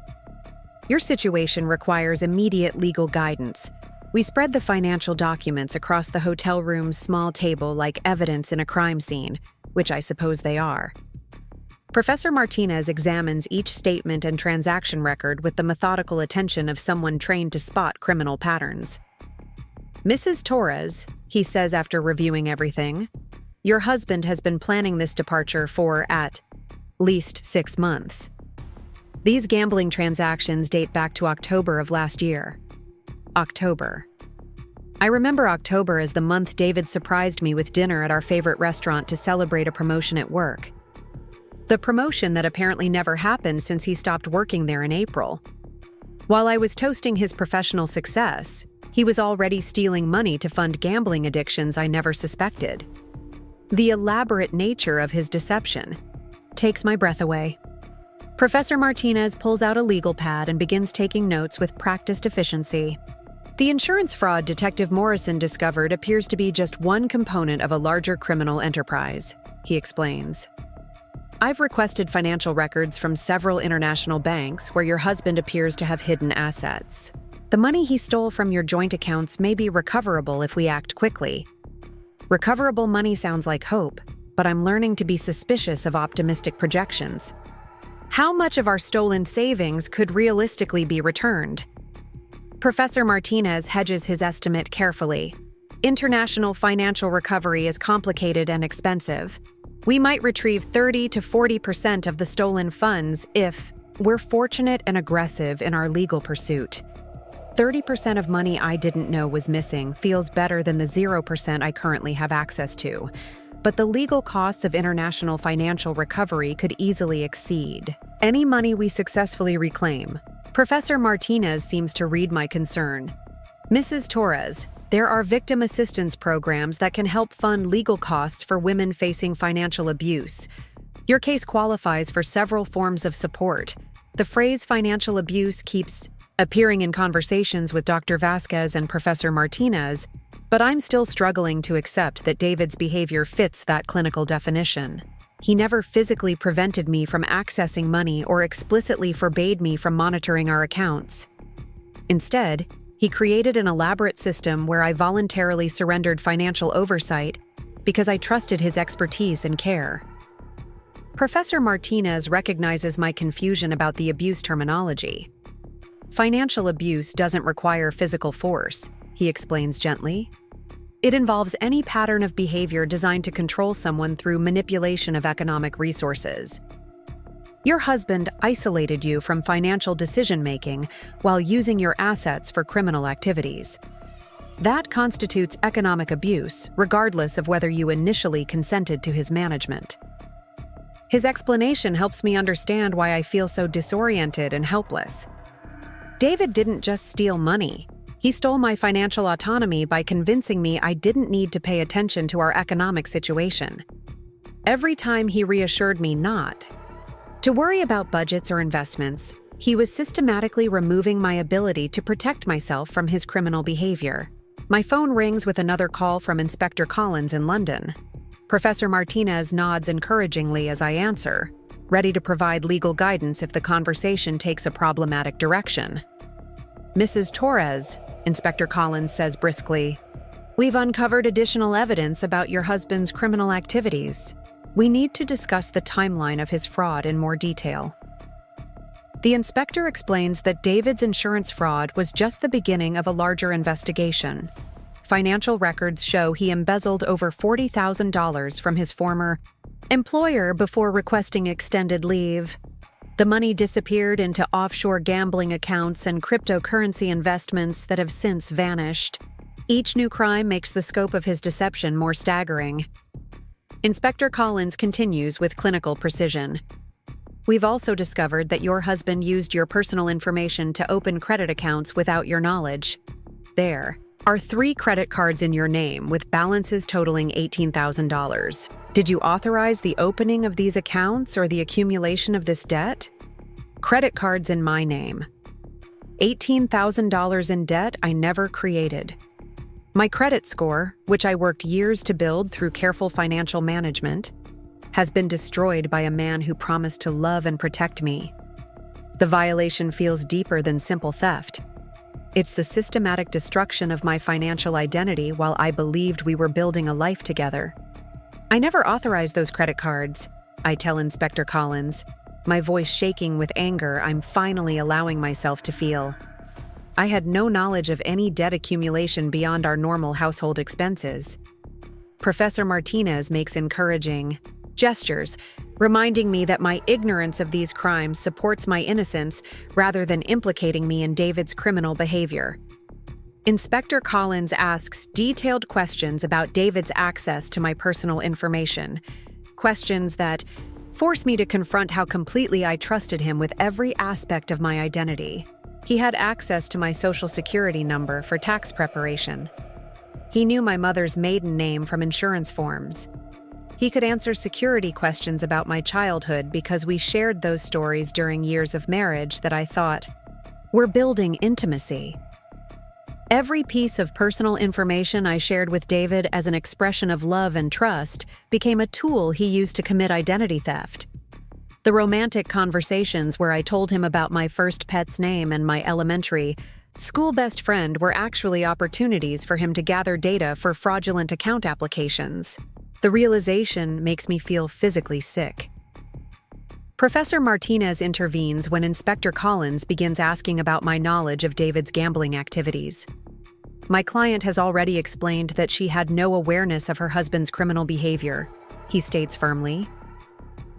Your situation requires immediate legal guidance. We spread the financial documents across the hotel room's small table like evidence in a crime scene, which I suppose they are. Professor Martinez examines each statement and transaction record with the methodical attention of someone trained to spot criminal patterns. Mrs. Torres, he says after reviewing everything, your husband has been planning this departure for at least 6 months. These gambling transactions date back to October of last year. October. I remember October as the month David surprised me with dinner at our favorite restaurant to celebrate a promotion at work. The promotion that apparently never happened since he stopped working there in April. While I was toasting his professional success, he was already stealing money to fund gambling addictions I never suspected. The elaborate nature of his deception takes my breath away. Professor Martinez pulls out a legal pad and begins taking notes with practiced efficiency. The insurance fraud Detective Morrison discovered appears to be just one component of a larger criminal enterprise, he explains. I've requested financial records from several international banks where your husband appears to have hidden assets. The money he stole from your joint accounts may be recoverable if we act quickly. Recoverable money sounds like hope, but I'm learning to be suspicious of optimistic projections. How much of our stolen savings could realistically be returned? Professor Martinez hedges his estimate carefully. International financial recovery is complicated and expensive. We might retrieve 30 to 40% of the stolen funds if we're fortunate and aggressive in our legal pursuit. 30% of money I didn't know was missing feels better than the 0% I currently have access to. But the legal costs of international financial recovery could easily exceed any money we successfully reclaim. Professor Martinez seems to read my concern. Mrs. Torres, there are victim assistance programs that can help fund legal costs for women facing financial abuse. Your case qualifies for several forms of support. The phrase financial abuse keeps appearing in conversations with Dr. Vasquez and Professor Martinez, but I'm still struggling to accept that David's behavior fits that clinical definition. He never physically prevented me from accessing money or explicitly forbade me from monitoring our accounts. Instead, he created an elaborate system where I voluntarily surrendered financial oversight because I trusted his expertise and care. Professor Martinez recognizes my confusion about the abuse terminology. Financial abuse doesn't require physical force, he explains gently. It involves any pattern of behavior designed to control someone through manipulation of economic resources. Your husband isolated you from financial decision-making while using your assets for criminal activities. That constitutes economic abuse, regardless of whether you initially consented to his management. His explanation helps me understand why I feel so disoriented and helpless. David didn't just steal money. He stole my financial autonomy by convincing me I didn't need to pay attention to our economic situation. Every time he reassured me not to worry about budgets or investments, he was systematically removing my ability to protect myself from his criminal behavior. My phone rings with another call from Inspector Collins in London. Professor Martinez nods encouragingly as I answer, ready to provide legal guidance if the conversation takes a problematic direction. Mrs. Torres, Inspector Collins says briskly, we've uncovered additional evidence about your husband's criminal activities. We need to discuss the timeline of his fraud in more detail. The inspector explains that David's insurance fraud was just the beginning of a larger investigation. Financial records show he embezzled over $40,000 from his former employer before requesting extended leave. The money disappeared into offshore gambling accounts and cryptocurrency investments that have since vanished. Each new crime makes the scope of his deception more staggering. Inspector Collins continues with clinical precision. We've also discovered that your husband used your personal information to open credit accounts without your knowledge. There are 3 credit cards in your name with balances totaling $18,000. Did you authorize the opening of these accounts or the accumulation of this debt? Credit cards in my name. $18,000 in debt I never created. My credit score, which I worked years to build through careful financial management, has been destroyed by a man who promised to love and protect me. The violation feels deeper than simple theft. It's the systematic destruction of my financial identity while I believed we were building a life together. I never authorized those credit cards, I tell Inspector Collins, my voice shaking with anger I'm finally allowing myself to feel. I had no knowledge of any debt accumulation beyond our normal household expenses. Professor Martinez makes encouraging gestures, reminding me that my ignorance of these crimes supports my innocence rather than implicating me in David's criminal behavior. Inspector Collins asks detailed questions about David's access to my personal information, questions that force me to confront how completely I trusted him with every aspect of my identity. He had access to my social security number for tax preparation. He knew my mother's maiden name from insurance forms. He could answer security questions about my childhood because we shared those stories during years of marriage that I thought were building intimacy. Every piece of personal information I shared with David as an expression of love and trust became a tool he used to commit identity theft. The romantic conversations where I told him about my first pet's name and my elementary School best friend were actually opportunities for him to gather data for fraudulent account applications. The realization makes me feel physically sick. Professor Martinez intervenes when Inspector Collins begins asking about my knowledge of David's gambling activities. My client has already explained that she had no awareness of her husband's criminal behavior, he states firmly.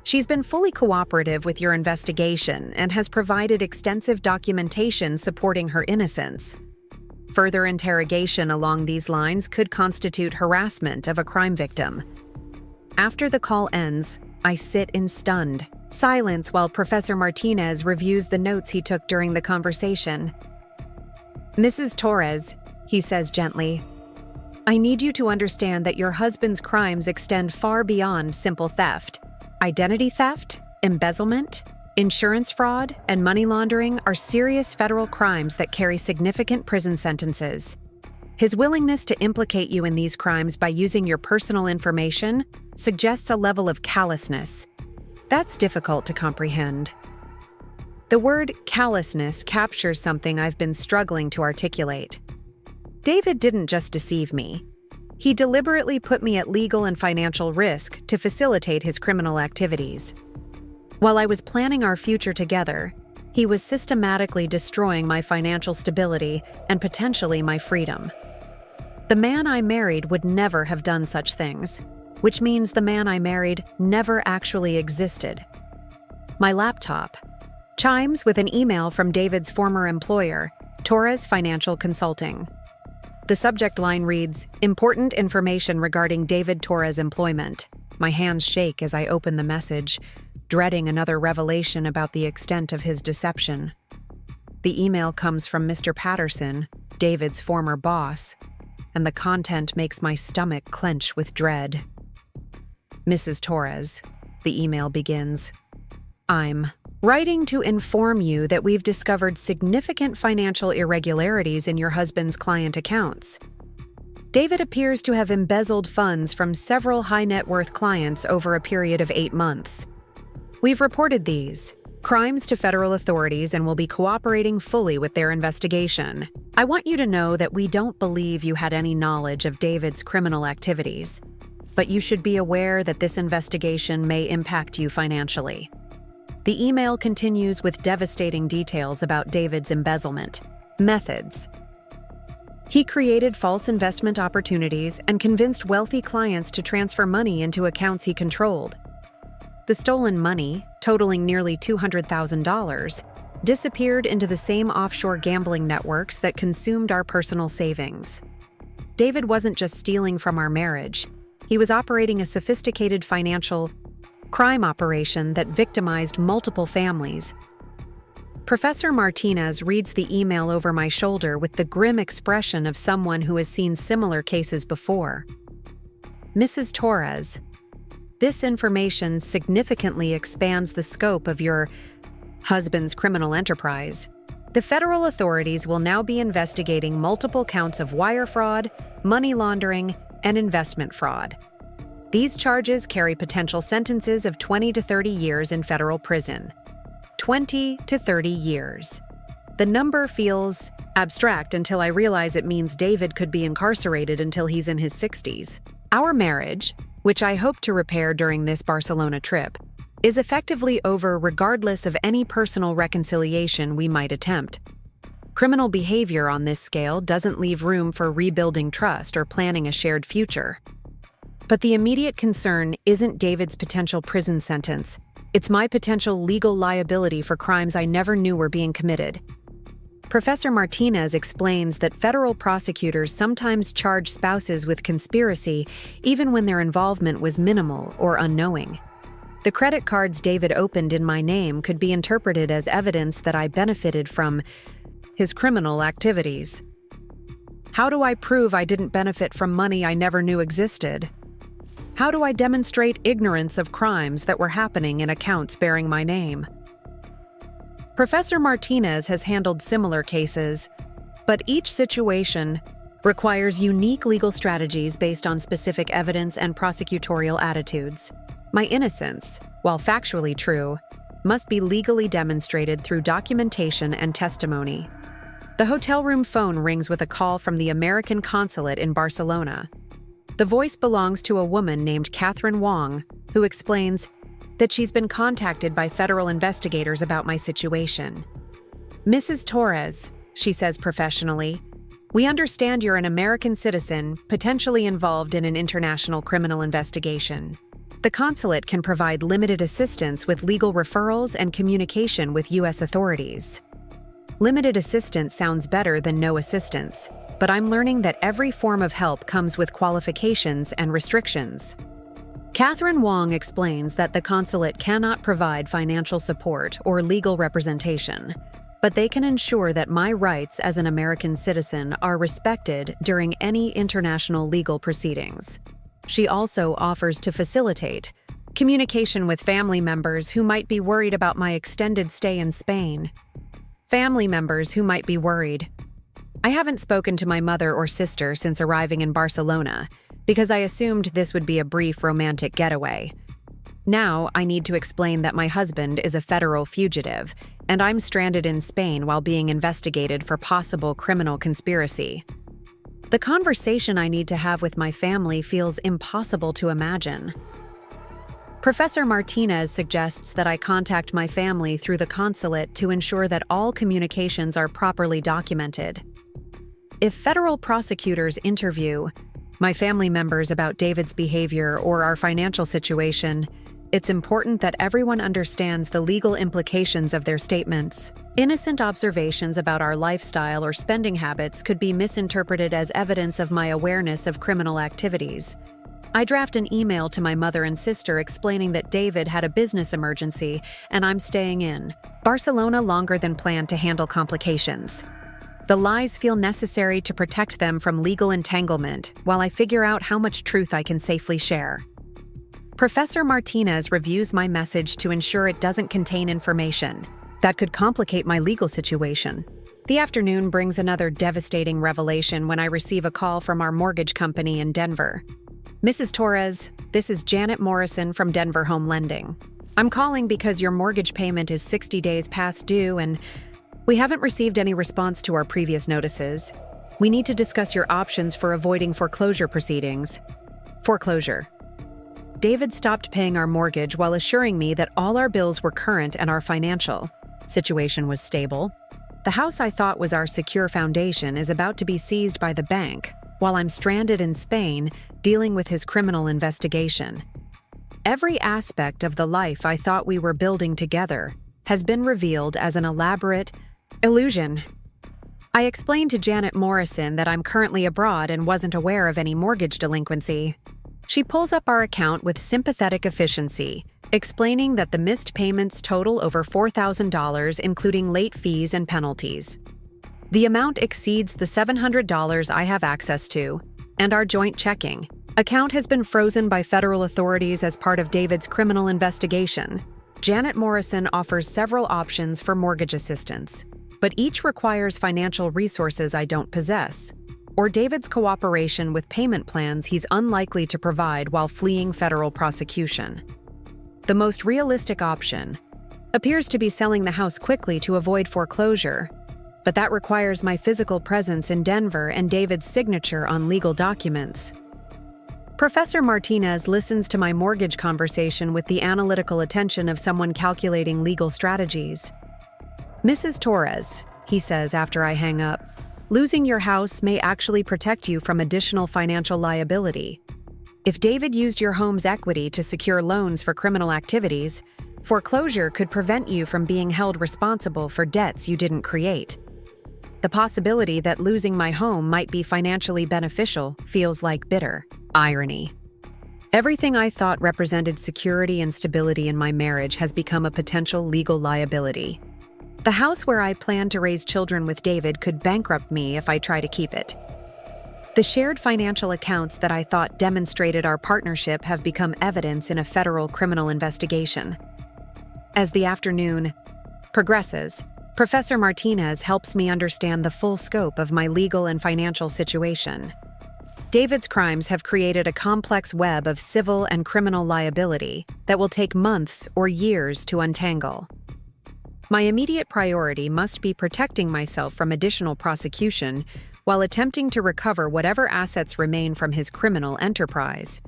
She's been fully cooperative with your investigation and has provided extensive documentation supporting her innocence. Further interrogation along these lines could constitute harassment of a crime victim. After the call ends, I sit in stunned silence while Professor Martinez reviews the notes he took during the conversation. "Mrs. Torres," he says gently, "I need you to understand that your husband's crimes extend far beyond simple theft. Identity theft, embezzlement, insurance fraud, and money laundering are serious federal crimes that carry significant prison sentences. His willingness to implicate you in these crimes by using your personal information suggests a level of callousness. That's difficult to comprehend." The word callousness captures something I've been struggling to articulate. David didn't just deceive me. He deliberately put me at legal and financial risk to facilitate his criminal activities. While I was planning our future together, he was systematically destroying my financial stability and potentially my freedom. The man I married would never have done such things, which means the man I married never actually existed. My laptop chimes with an email from David's former employer, Torres Financial Consulting. The subject line reads, "Important information regarding David Torres' employment." My hands shake as I open the message, dreading another revelation about the extent of his deception. The email comes from Mr. Patterson, David's former boss, and the content makes my stomach clench with dread. "Mrs. Torres," the email begins, "I'm writing to inform you that we've discovered significant financial irregularities in your husband's client accounts. David appears to have embezzled funds from several high-net-worth clients over a period of 8 months. We've reported these crimes to federal authorities and will be cooperating fully with their investigation. I want you to know that we don't believe you had any knowledge of David's criminal activities, but you should be aware that this investigation may impact you financially." The email continues with devastating details about David's embezzlement methods. He created false investment opportunities and convinced wealthy clients to transfer money into accounts he controlled. The stolen money, totaling nearly $200,000, disappeared into the same offshore gambling networks that consumed our personal savings. David wasn't just stealing from our marriage. He was operating a sophisticated financial crime operation that victimized multiple families. Professor Martinez reads the email over my shoulder with the grim expression of someone who has seen similar cases before. "Mrs. Torres, this information significantly expands the scope of your husband's criminal enterprise. The federal authorities will now be investigating multiple counts of wire fraud, money laundering, and investment fraud. These charges carry potential sentences of 20 to 30 years in federal prison. 20 to 30 years. The number feels abstract until I realize it means David could be incarcerated until he's in his 60s. Our marriage, which I hope to repair during this Barcelona trip, is effectively over regardless of any personal reconciliation we might attempt. Criminal behavior on this scale doesn't leave room for rebuilding trust or planning a shared future. But the immediate concern isn't David's potential prison sentence. It's my potential legal liability for crimes I never knew were being committed. Professor Martinez explains that federal prosecutors sometimes charge spouses with conspiracy even when their involvement was minimal or unknowing. The credit cards David opened in my name could be interpreted as evidence that I benefited from his criminal activities. How do I prove I didn't benefit from money I never knew existed? How do I demonstrate ignorance of crimes that were happening in accounts bearing my name? Professor Martinez has handled similar cases, but each situation requires unique legal strategies based on specific evidence and prosecutorial attitudes. My innocence, while factually true, must be legally demonstrated through documentation and testimony. The hotel room phone rings with a call from the American consulate in Barcelona. The voice belongs to a woman named Catherine Wong, who explains that she's been contacted by federal investigators about my situation. "Mrs. Torres," she says professionally, "we understand you're an American citizen potentially involved in an international criminal investigation. The consulate can provide limited assistance with legal referrals and communication with U.S. authorities." Limited assistance sounds better than no assistance, but I'm learning that every form of help comes with qualifications and restrictions. Catherine Wong explains that the consulate cannot provide financial support or legal representation, but they can ensure that my rights as an American citizen are respected during any international legal proceedings. She also offers to facilitate communication with family members who might be worried about my extended stay in Spain. Family members who might be worried. I haven't spoken to my mother or sister since arriving in Barcelona because I assumed this would be a brief romantic getaway. Now I need to explain that my husband is a federal fugitive and I'm stranded in Spain while being investigated for possible criminal conspiracy. The conversation I need to have with my family feels impossible to imagine. Professor Martinez suggests that I contact my family through the consulate to ensure that all communications are properly documented. If federal prosecutors interview my family members about David's behavior or our financial situation, it's important that everyone understands the legal implications of their statements. Innocent observations about our lifestyle or spending habits could be misinterpreted as evidence of my awareness of criminal activities. I draft an email to my mother and sister explaining that David had a business emergency and I'm staying in Barcelona longer than planned to handle complications. The lies feel necessary to protect them from legal entanglement while I figure out how much truth I can safely share. Professor Martinez reviews my message to ensure it doesn't contain information that could complicate my legal situation. The afternoon brings another devastating revelation when I receive a call from our mortgage company in Denver. "Mrs. Torres, this is Janet Morrison from Denver Home Lending. I'm calling because your mortgage payment is 60 days past due and we haven't received any response to our previous notices. We need to discuss your options for avoiding foreclosure proceedings." Foreclosure. David stopped paying our mortgage while assuring me that all our bills were current and our financial situation was stable. The house I thought was our secure foundation is about to be seized by the bank while I'm stranded in Spain dealing with his criminal investigation. Every aspect of the life I thought we were building together has been revealed as an elaborate illusion. I explained to Janet Morrison that I'm currently abroad and wasn't aware of any mortgage delinquency. She pulls up our account with sympathetic efficiency, explaining that the missed payments total over $4,000, including late fees and penalties. The amount exceeds the $700 I have access to, and our joint checking account has been frozen by federal authorities as part of David's criminal investigation. Janet Morrison offers several options for mortgage assistance, but each requires financial resources I don't possess, or David's cooperation with payment plans he's unlikely to provide while fleeing federal prosecution. The most realistic option appears to be selling the house quickly to avoid foreclosure, but that requires my physical presence in Denver and David's signature on legal documents. Professor Martinez listens to my mortgage conversation with the analytical attention of someone calculating legal strategies. "Mrs. Torres," he says after I hang up, "losing your house may actually protect you from additional financial liability. If David used your home's equity to secure loans for criminal activities, foreclosure could prevent you from being held responsible for debts you didn't create. The possibility that losing my home might be financially beneficial feels like bitter irony. Everything I thought represented security and stability in my marriage has become a potential legal liability. The house where I plan to raise children with David could bankrupt me if I try to keep it. The shared financial accounts that I thought demonstrated our partnership have become evidence in a federal criminal investigation. As the afternoon progresses, Professor Martinez helps me understand the full scope of my legal and financial situation. David's crimes have created a complex web of civil and criminal liability that will take months or years to untangle. My immediate priority must be protecting myself from additional prosecution while attempting to recover whatever assets remain from his criminal enterprise.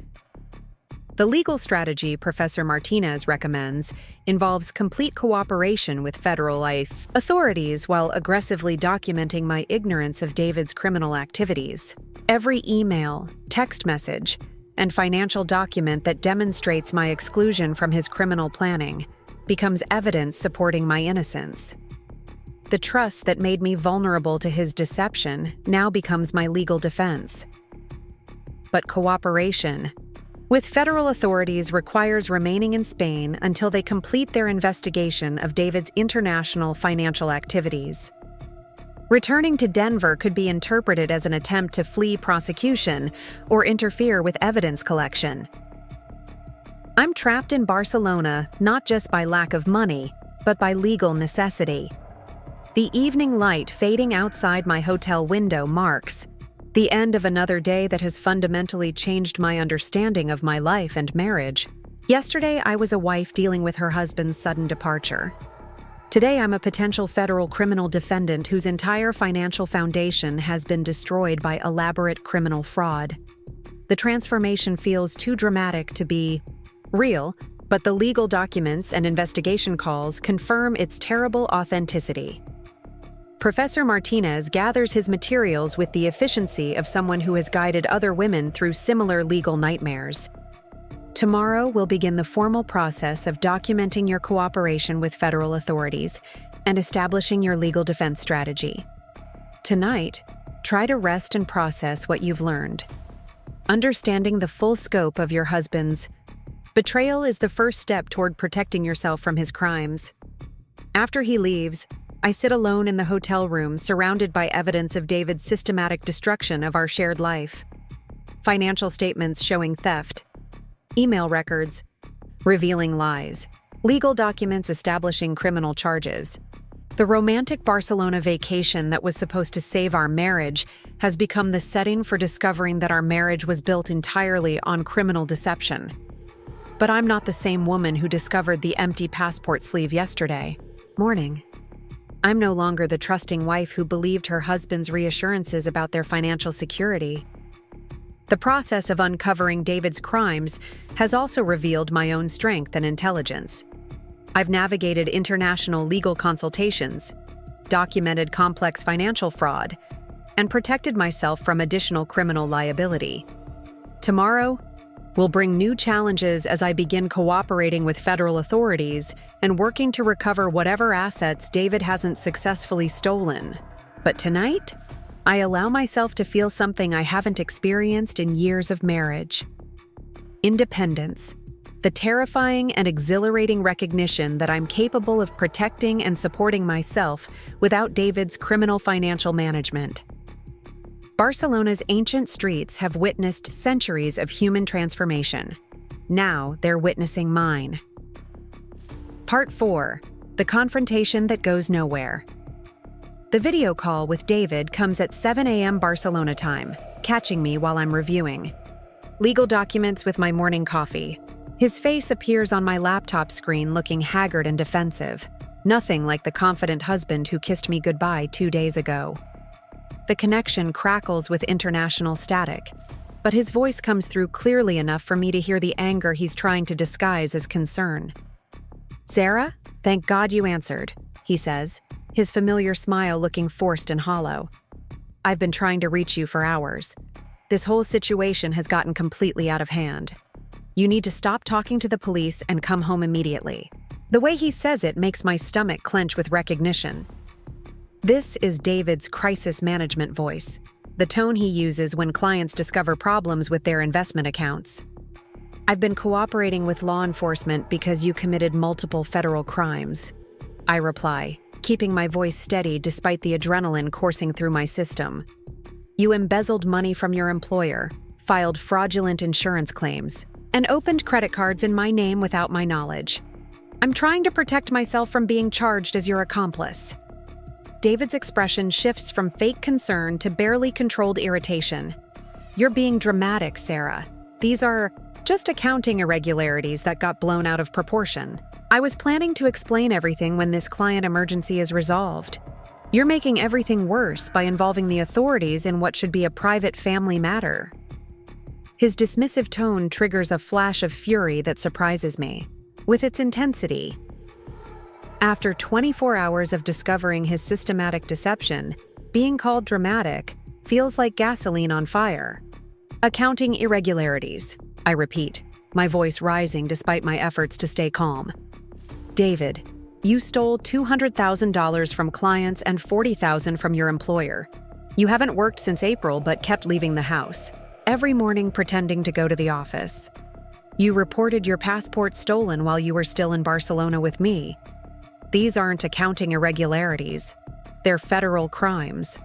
The legal strategy Professor Martinez recommends involves complete cooperation with federal authorities while aggressively documenting my ignorance of David's criminal activities. Every email, text message, and financial document that demonstrates my exclusion from his criminal planning becomes evidence supporting my innocence. The trust that made me vulnerable to his deception now becomes my legal defense. But cooperation with federal authorities requires remaining in Spain until they complete their investigation of David's international financial activities. Returning to Denver could be interpreted as an attempt to flee prosecution or interfere with evidence collection. I'm trapped in Barcelona not just by lack of money, but by legal necessity. The evening light fading outside my hotel window marks the end of another day that has fundamentally changed my understanding of my life and marriage. Yesterday, I was a wife dealing with her husband's sudden departure. Today, I'm a potential federal criminal defendant whose entire financial foundation has been destroyed by elaborate criminal fraud. The transformation feels too dramatic to be real, but the legal documents and investigation calls confirm its terrible authenticity. Professor Martinez gathers his materials with the efficiency of someone who has guided other women through similar legal nightmares. Tomorrow will begin the formal process of documenting your cooperation with federal authorities and establishing your legal defense strategy. Tonight, try to rest and process what you've learned. Understanding the full scope of your husband's betrayal is the first step toward protecting yourself from his crimes. After he leaves, I sit alone in the hotel room surrounded by evidence of David's systematic destruction of our shared life. Financial statements showing theft, email records revealing lies, legal documents establishing criminal charges. The romantic Barcelona vacation that was supposed to save our marriage has become the setting for discovering that our marriage was built entirely on criminal deception. But I'm not the same woman who discovered the empty passport sleeve yesterday morning. I'm no longer the trusting wife who believed her husband's reassurances about their financial security. The process of uncovering David's crimes has also revealed my own strength and intelligence. I've navigated international legal consultations, documented complex financial fraud, and protected myself from additional criminal liability. Tomorrow will bring new challenges as I begin cooperating with federal authorities and working to recover whatever assets David hasn't successfully stolen. But tonight, I allow myself to feel something I haven't experienced in years of marriage. Independence. The terrifying and exhilarating recognition that I'm capable of protecting and supporting myself without David's criminal financial management. Barcelona's ancient streets have witnessed centuries of human transformation. Now they're witnessing mine. Part 4. The confrontation that goes nowhere. The video call with David comes at 7 a.m. Barcelona time, catching me while I'm reviewing legal documents with my morning coffee. His face appears on my laptop screen looking haggard and defensive, nothing like the confident husband who kissed me goodbye 2 days ago. The connection crackles with international static, but his voice comes through clearly enough for me to hear the anger he's trying to disguise as concern. "Sarah, thank God you answered," he says, his familiar smile looking forced and hollow. "I've been trying to reach you for hours. This whole situation has gotten completely out of hand. You need to stop talking to the police and come home immediately." The way he says it makes my stomach clench with recognition. This is David's crisis management voice, the tone he uses when clients discover problems with their investment accounts. "I've been cooperating with law enforcement because you committed multiple federal crimes," I reply, keeping my voice steady despite the adrenaline coursing through my system. "You embezzled money from your employer, filed fraudulent insurance claims, and opened credit cards in my name without my knowledge. I'm trying to protect myself from being charged as your accomplice." David's expression shifts from fake concern to barely controlled irritation. "You're being dramatic, Sarah. These are just accounting irregularities that got blown out of proportion. I was planning to explain everything when this client emergency is resolved. You're making everything worse by involving the authorities in what should be a private family matter. His dismissive tone triggers a flash of fury that surprises me, with its intensity. After 24 hours of discovering his systematic deception, being called dramatic feels like gasoline on fire. Accounting irregularities, I repeat, my voice rising despite my efforts to stay calm. David, you stole $200,000 from clients and $40,000 from your employer. You haven't worked since April but kept leaving the house, every morning pretending to go to the office. You reported your passport stolen while you were still in Barcelona with me. These aren't accounting irregularities. They're federal crimes.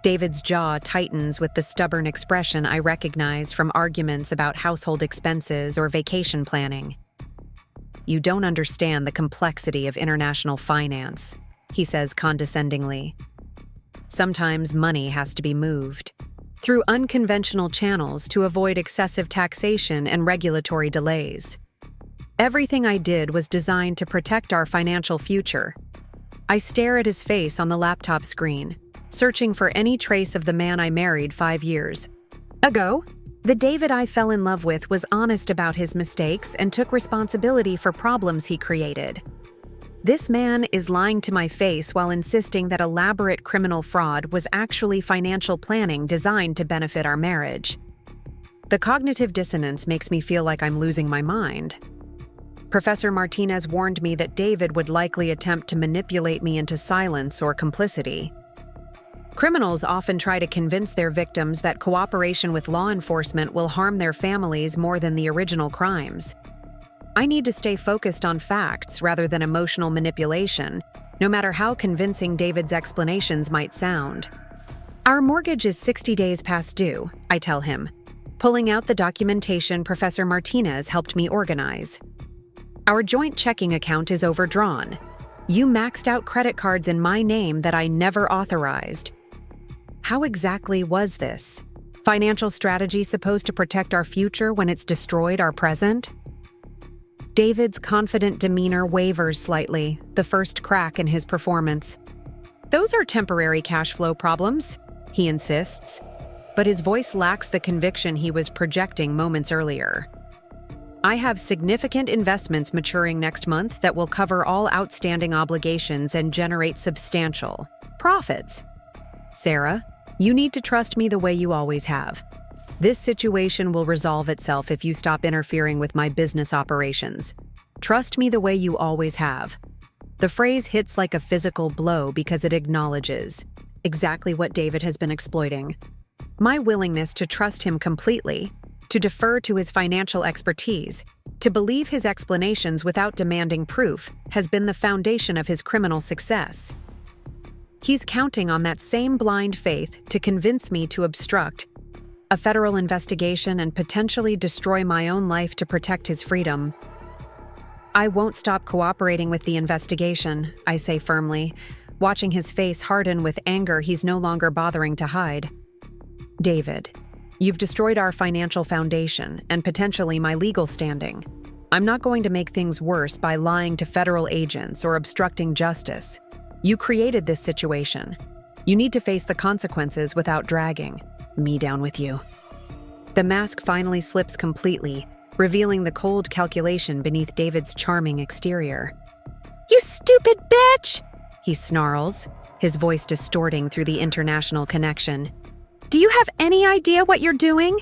David's jaw tightens with the stubborn expression I recognize from arguments about household expenses or vacation planning. You don't understand the complexity of international finance, he says condescendingly. Sometimes money has to be moved through unconventional channels to avoid excessive taxation and regulatory delays. Everything I did was designed to protect our financial future. I stare at his face on the laptop screen, searching for any trace of the man I married 5 years ago. The David I fell in love with was honest about his mistakes and took responsibility for problems he created. This man is lying to my face while insisting that elaborate criminal fraud was actually financial planning designed to benefit our marriage. The cognitive dissonance makes me feel like I'm losing my mind. Professor Martinez warned me that David would likely attempt to manipulate me into silence or complicity. Criminals often try to convince their victims that cooperation with law enforcement will harm their families more than the original crimes. I need to stay focused on facts rather than emotional manipulation, no matter how convincing David's explanations might sound. Our mortgage is 60 days past due, I tell him, pulling out the documentation Professor Martinez helped me organize. Our joint checking account is overdrawn. You maxed out credit cards in my name that I never authorized. How exactly was this? Financial strategy supposed to protect our future when it's destroyed our present? David's confident demeanor wavers slightly, the first crack in his performance. Those are temporary cash flow problems, he insists, but his voice lacks the conviction he was projecting moments earlier. I have significant investments maturing next month that will cover all outstanding obligations and generate substantial profits. Sarah, you need to trust me the way you always have. This situation will resolve itself if you stop interfering with my business operations. Trust me the way you always have. The phrase hits like a physical blow because it acknowledges exactly what David has been exploiting. My willingness to trust him completely, to defer to his financial expertise, to believe his explanations without demanding proof, has been the foundation of his criminal success. He's counting on that same blind faith to convince me to obstruct a federal investigation and potentially destroy my own life to protect his freedom. I won't stop cooperating with the investigation, I say firmly, watching his face harden with anger he's no longer bothering to hide. David, you've destroyed our financial foundation and potentially my legal standing. I'm not going to make things worse by lying to federal agents or obstructing justice. You created this situation. You need to face the consequences without dragging me down with you. The mask finally slips completely, revealing the cold calculation beneath David's charming exterior. You stupid bitch! He snarls, his voice distorting through the international connection. Do you have any idea what you're doing?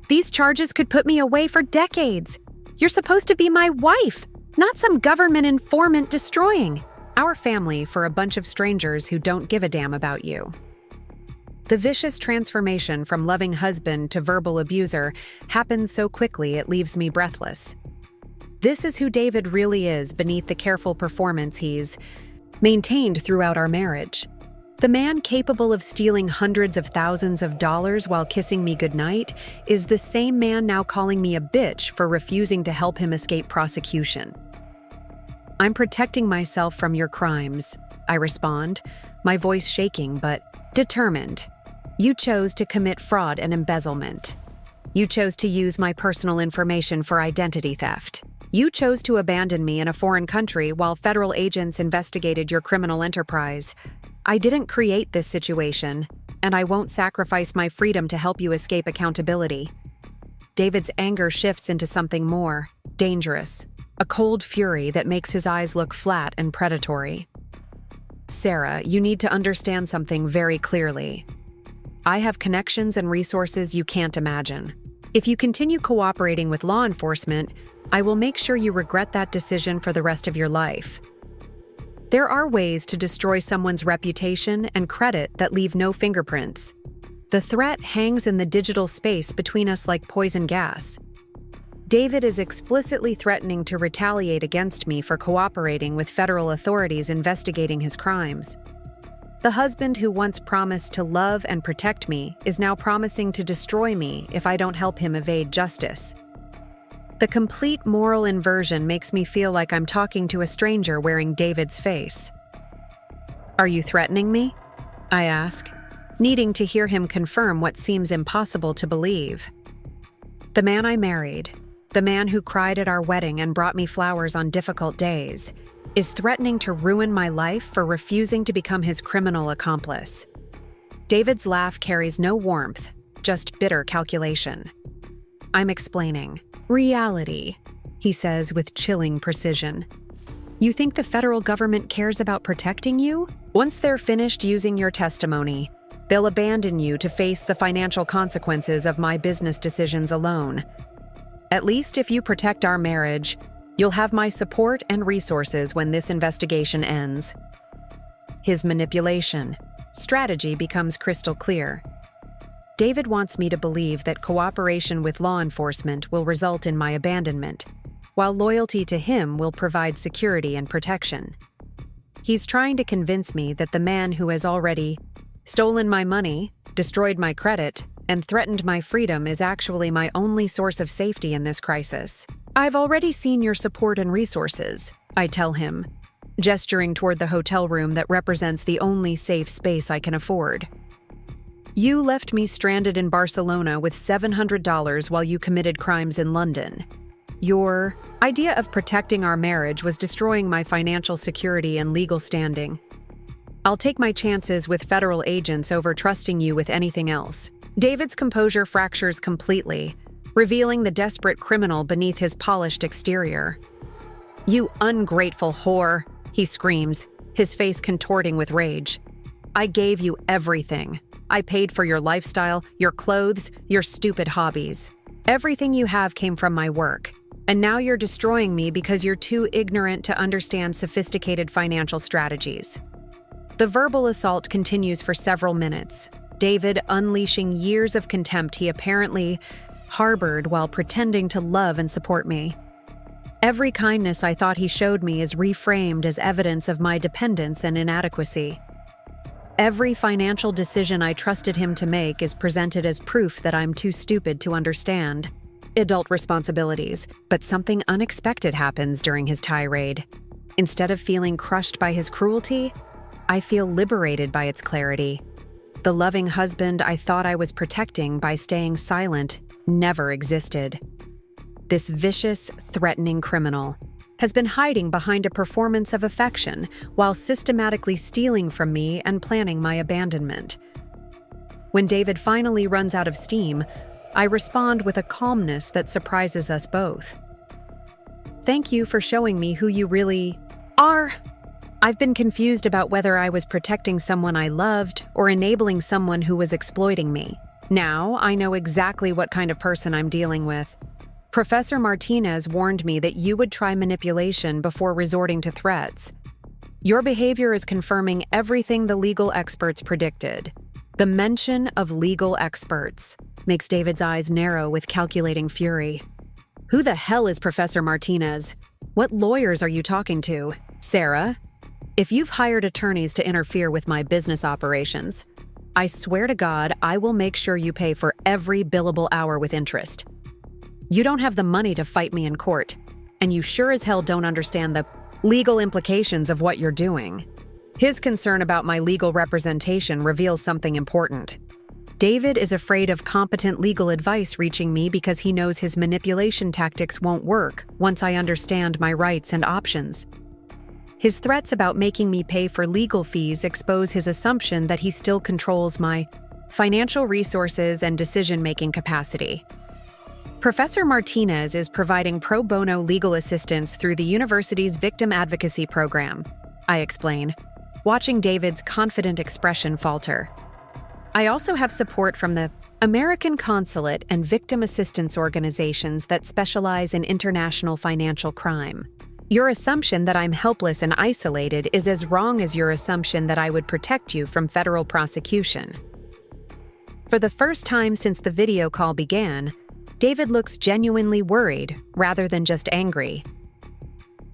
These charges could put me away for decades. You're supposed to be my wife, not some government informant destroying our family for a bunch of strangers who don't give a damn about you. The vicious transformation from loving husband to verbal abuser happens so quickly it leaves me breathless. This is who David really is beneath the careful performance he's maintained throughout our marriage. The man capable of stealing hundreds of thousands of dollars while kissing me goodnight is the same man now calling me a bitch for refusing to help him escape prosecution. I'm protecting myself from your crimes, I respond, my voice shaking but determined. You chose to commit fraud and embezzlement. You chose to use my personal information for identity theft. You chose to abandon me in a foreign country while federal agents investigated your criminal enterprise. I didn't create this situation, and I won't sacrifice my freedom to help you escape accountability. David's anger shifts into something more dangerous, a cold fury that makes his eyes look flat and predatory. Sarah, you need to understand something very clearly. I have connections and resources you can't imagine. If you continue cooperating with law enforcement, I will make sure you regret that decision for the rest of your life. There are ways to destroy someone's reputation and credit that leave no fingerprints. The threat hangs in the digital space between us like poison gas. David is explicitly threatening to retaliate against me for cooperating with federal authorities investigating his crimes. The husband who once promised to love and protect me is now promising to destroy me if I don't help him evade justice. The complete moral inversion makes me feel like I'm talking to a stranger wearing David's face. Are you threatening me? I ask, needing to hear him confirm what seems impossible to believe. The man I married, the man who cried at our wedding and brought me flowers on difficult days, is threatening to ruin my life for refusing to become his criminal accomplice. David's laugh carries no warmth, just bitter calculation. I'm explaining. Reality, he says with chilling precision. You think the federal government cares about protecting you? Once they're finished using your testimony, they'll abandon you to face the financial consequences of my business decisions alone. At least if you protect our marriage, you'll have my support and resources when this investigation ends. His manipulation strategy becomes crystal clear. David wants me to believe that cooperation with law enforcement will result in my abandonment, while loyalty to him will provide security and protection. He's trying to convince me that the man who has already stolen my money, destroyed my credit, and threatened my freedom is actually my only source of safety in this crisis. I've already seen your support and resources, I tell him, gesturing toward the hotel room that represents the only safe space I can afford. You left me stranded in Barcelona with $700 while you committed crimes in London. Your idea of protecting our marriage was destroying my financial security and legal standing. I'll take my chances with federal agents over trusting you with anything else. David's composure fractures completely, revealing the desperate criminal beneath his polished exterior. You ungrateful whore, he screams, his face contorting with rage. I gave you everything. I paid for your lifestyle, your clothes, your stupid hobbies. Everything you have came from my work, and now you're destroying me because you're too ignorant to understand sophisticated financial strategies. The verbal assault continues for several minutes, David unleashing years of contempt he apparently harbored while pretending to love and support me. Every kindness I thought he showed me is reframed as evidence of my dependence and inadequacy. Every financial decision I trusted him to make is presented as proof that I'm too stupid to understand adult responsibilities, but something unexpected happens during his tirade. Instead of feeling crushed by his cruelty, I feel liberated by its clarity. The loving husband I thought I was protecting by staying silent never existed. This vicious, threatening criminal has been hiding behind a performance of affection while systematically stealing from me and planning my abandonment. When David finally runs out of steam, I respond with a calmness that surprises us both. Thank you for showing me who you really are. I've been confused about whether I was protecting someone I loved or enabling someone who was exploiting me. Now I know exactly what kind of person I'm dealing with. Professor Martinez warned me that you would try manipulation before resorting to threats. Your behavior is confirming everything the legal experts predicted. The mention of legal experts makes David's eyes narrow with calculating fury. Who the hell is Professor Martinez? What lawyers are you talking to? Sarah, if you've hired attorneys to interfere with my business operations, I swear to God I will make sure you pay for every billable hour with interest. You don't have the money to fight me in court, and you sure as hell don't understand the legal implications of what you're doing. His concern about my legal representation reveals something important. David is afraid of competent legal advice reaching me because he knows his manipulation tactics won't work once I understand my rights and options. His threats about making me pay for legal fees expose his assumption that he still controls my financial resources and decision-making capacity. Professor Martinez is providing pro bono legal assistance through the university's Victim Advocacy Program, I explain, watching David's confident expression falter. I also have support from the American Consulate and victim assistance organizations that specialize in international financial crime. Your assumption that I'm helpless and isolated is as wrong as your assumption that I would protect you from federal prosecution. For the first time since the video call began, David looks genuinely worried rather than just angry.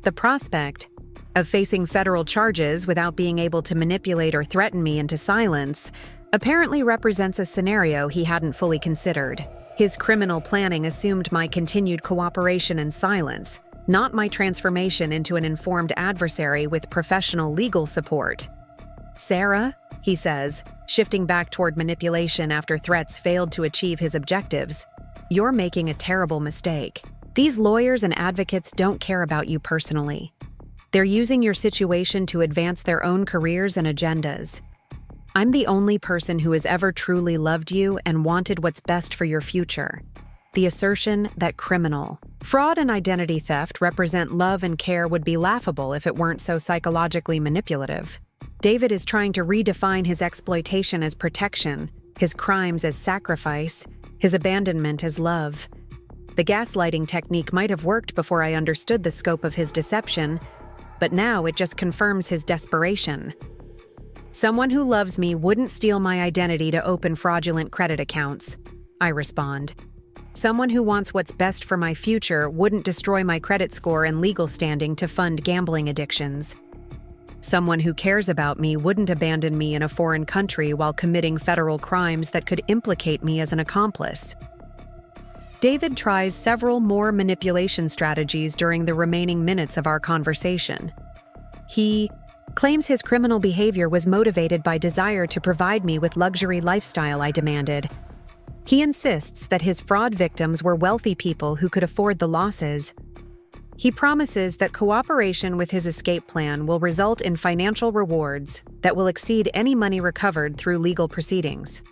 The prospect of facing federal charges without being able to manipulate or threaten me into silence apparently represents a scenario he hadn't fully considered. His criminal planning assumed my continued cooperation and silence, not my transformation into an informed adversary with professional legal support. "Sarah," he says, shifting back toward manipulation after threats failed to achieve his objectives, "you're making a terrible mistake. These lawyers and advocates don't care about you personally. They're using your situation to advance their own careers and agendas. I'm the only person who has ever truly loved you and wanted what's best for your future." The assertion that criminal, fraud, and identity theft represent love and care would be laughable if it weren't so psychologically manipulative. David is trying to redefine his exploitation as protection, his crimes as sacrifice, his abandonment as love. The gaslighting technique might have worked before I understood the scope of his deception, but now it just confirms his desperation. "Someone who loves me wouldn't steal my identity to open fraudulent credit accounts," I respond. "Someone who wants what's best for my future wouldn't destroy my credit score and legal standing to fund gambling addictions. Someone who cares about me wouldn't abandon me in a foreign country while committing federal crimes that could implicate me as an accomplice." David tries several more manipulation strategies during the remaining minutes of our conversation. He claims his criminal behavior was motivated by desire to provide me with luxury lifestyle I demanded. He insists that his fraud victims were wealthy people who could afford the losses. He promises that cooperation with his escape plan will result in financial rewards that will exceed any money recovered through legal proceedings.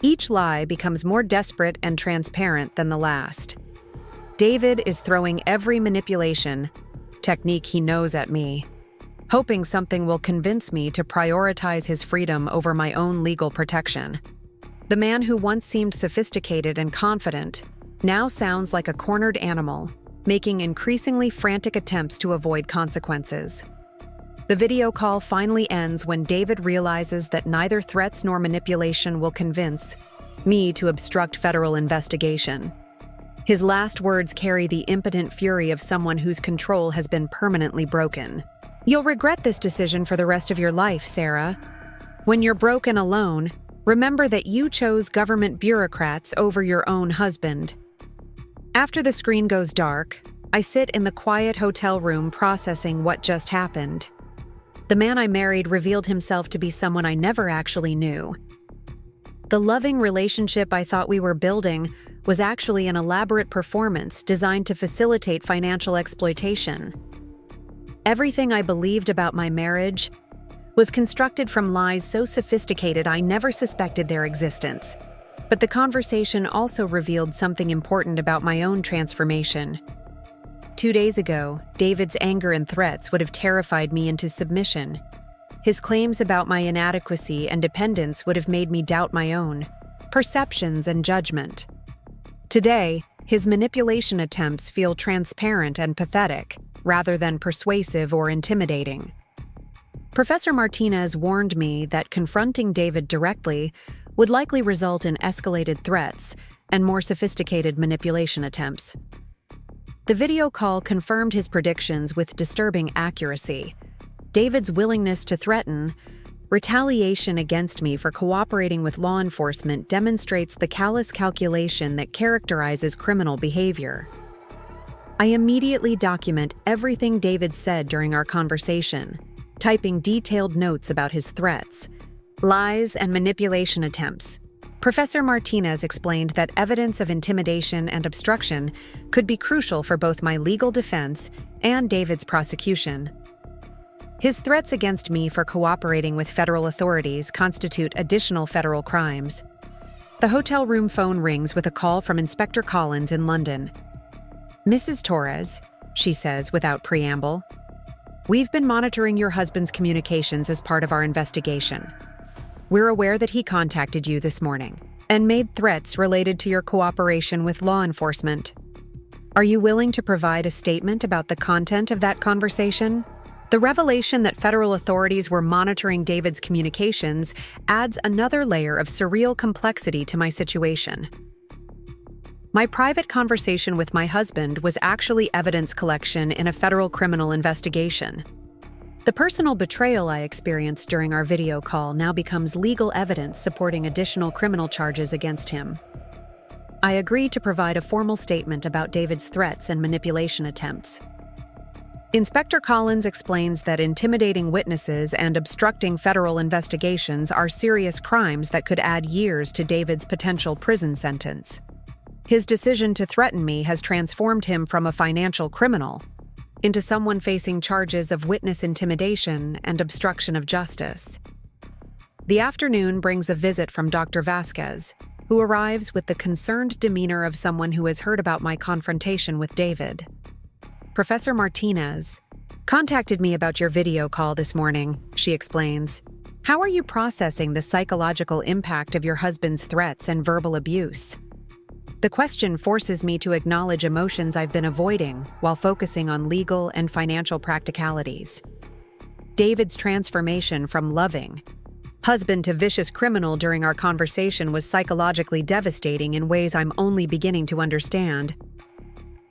Each lie becomes more desperate and transparent than the last. David is throwing every manipulation technique he knows at me, hoping something will convince me to prioritize his freedom over my own legal protection. The man who once seemed sophisticated and confident now sounds like a cornered animal, making increasingly frantic attempts to avoid consequences. The video call finally ends when David realizes that neither threats nor manipulation will convince me to obstruct federal investigation. His last words carry the impotent fury of someone whose control has been permanently broken. "You'll regret this decision for the rest of your life, Sarah. When you're broken alone, remember that you chose government bureaucrats over your own husband." After the screen goes dark, I sit in the quiet hotel room processing what just happened. The man I married revealed himself to be someone I never actually knew. The loving relationship I thought we were building was actually an elaborate performance designed to facilitate financial exploitation. Everything I believed about my marriage was constructed from lies so sophisticated I never suspected their existence. But the conversation also revealed something important about my own transformation. 2 days ago, David's anger and threats would have terrified me into submission. His claims about my inadequacy and dependence would have made me doubt my own perceptions and judgment. Today, his manipulation attempts feel transparent and pathetic, rather than persuasive or intimidating. Professor Martinez warned me that confronting David directly would likely result in escalated threats and more sophisticated manipulation attempts. The video call confirmed his predictions with disturbing accuracy. David's willingness to threaten retaliation against me for cooperating with law enforcement demonstrates the callous calculation that characterizes criminal behavior. I immediately document everything David said during our conversation, typing detailed notes about his threats, lies, and manipulation attempts, Professor Martinez explained that evidence of intimidation and obstruction could be crucial for both my legal defense and David's prosecution. His threats against me for cooperating with federal authorities constitute additional federal crimes. The hotel room phone rings with a call from Inspector Collins in London. "Mrs. Torres," she says without preamble, "we've been monitoring your husband's communications as part of our investigation. We're aware that he contacted you this morning and made threats related to your cooperation with law enforcement. Are you willing to provide a statement about the content of that conversation?" The revelation that federal authorities were monitoring David's communications adds another layer of surreal complexity to my situation. My private conversation with my husband was actually evidence collection in a federal criminal investigation. The personal betrayal I experienced during our video call now becomes legal evidence supporting additional criminal charges against him. I agree to provide a formal statement about David's threats and manipulation attempts. Inspector Collins explains that intimidating witnesses and obstructing federal investigations are serious crimes that could add years to David's potential prison sentence. His decision to threaten me has transformed him from a financial criminal into someone facing charges of witness intimidation and obstruction of justice. The afternoon brings a visit from Dr. Vasquez, who arrives with the concerned demeanor of someone who has heard about my confrontation with David. "Professor Martinez contacted me about your video call this morning," she explains. "How are you processing the psychological impact of your husband's threats and verbal abuse?" The question forces me to acknowledge emotions I've been avoiding while focusing on legal and financial practicalities. David's transformation from loving husband to vicious criminal during our conversation was psychologically devastating in ways I'm only beginning to understand.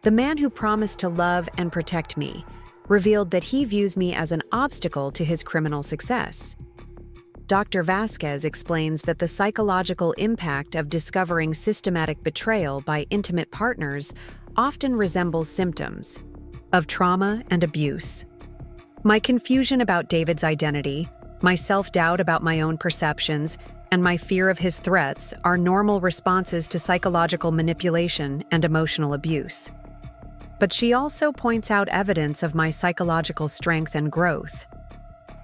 The man who promised to love and protect me revealed that he views me as an obstacle to his criminal success. Dr. Vasquez explains that the psychological impact of discovering systematic betrayal by intimate partners often resembles symptoms of trauma and abuse. My confusion about David's identity, my self-doubt about my own perceptions, and my fear of his threats are normal responses to psychological manipulation and emotional abuse. But she also points out evidence of my psychological strength and growth.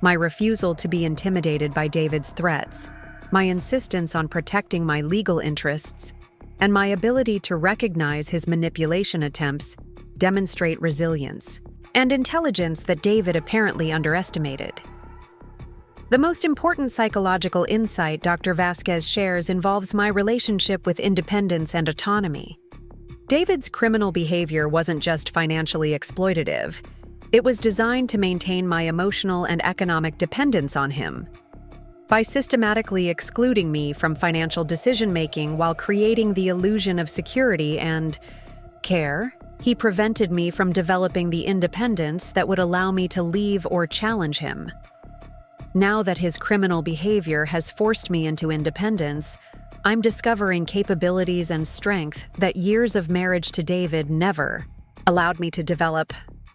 My refusal to be intimidated by David's threats, my insistence on protecting my legal interests, and my ability to recognize his manipulation attempts demonstrate resilience and intelligence that David apparently underestimated. The most important psychological insight Dr. Vasquez shares involves my relationship with independence and autonomy. David's criminal behavior wasn't just financially exploitative. It was designed to maintain my emotional and economic dependence on him. By systematically excluding me from financial decision-making while creating the illusion of security and care, he prevented me from developing the independence that would allow me to leave or challenge him. Now that his criminal behavior has forced me into independence, I'm discovering capabilities and strength that years of marriage to David never allowed me to develop.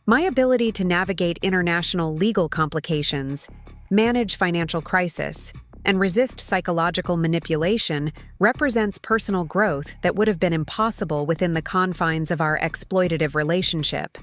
My ability to navigate international legal complications, manage financial crisis, and resist psychological manipulation represents personal growth that would have been impossible within the confines of our exploitative relationship.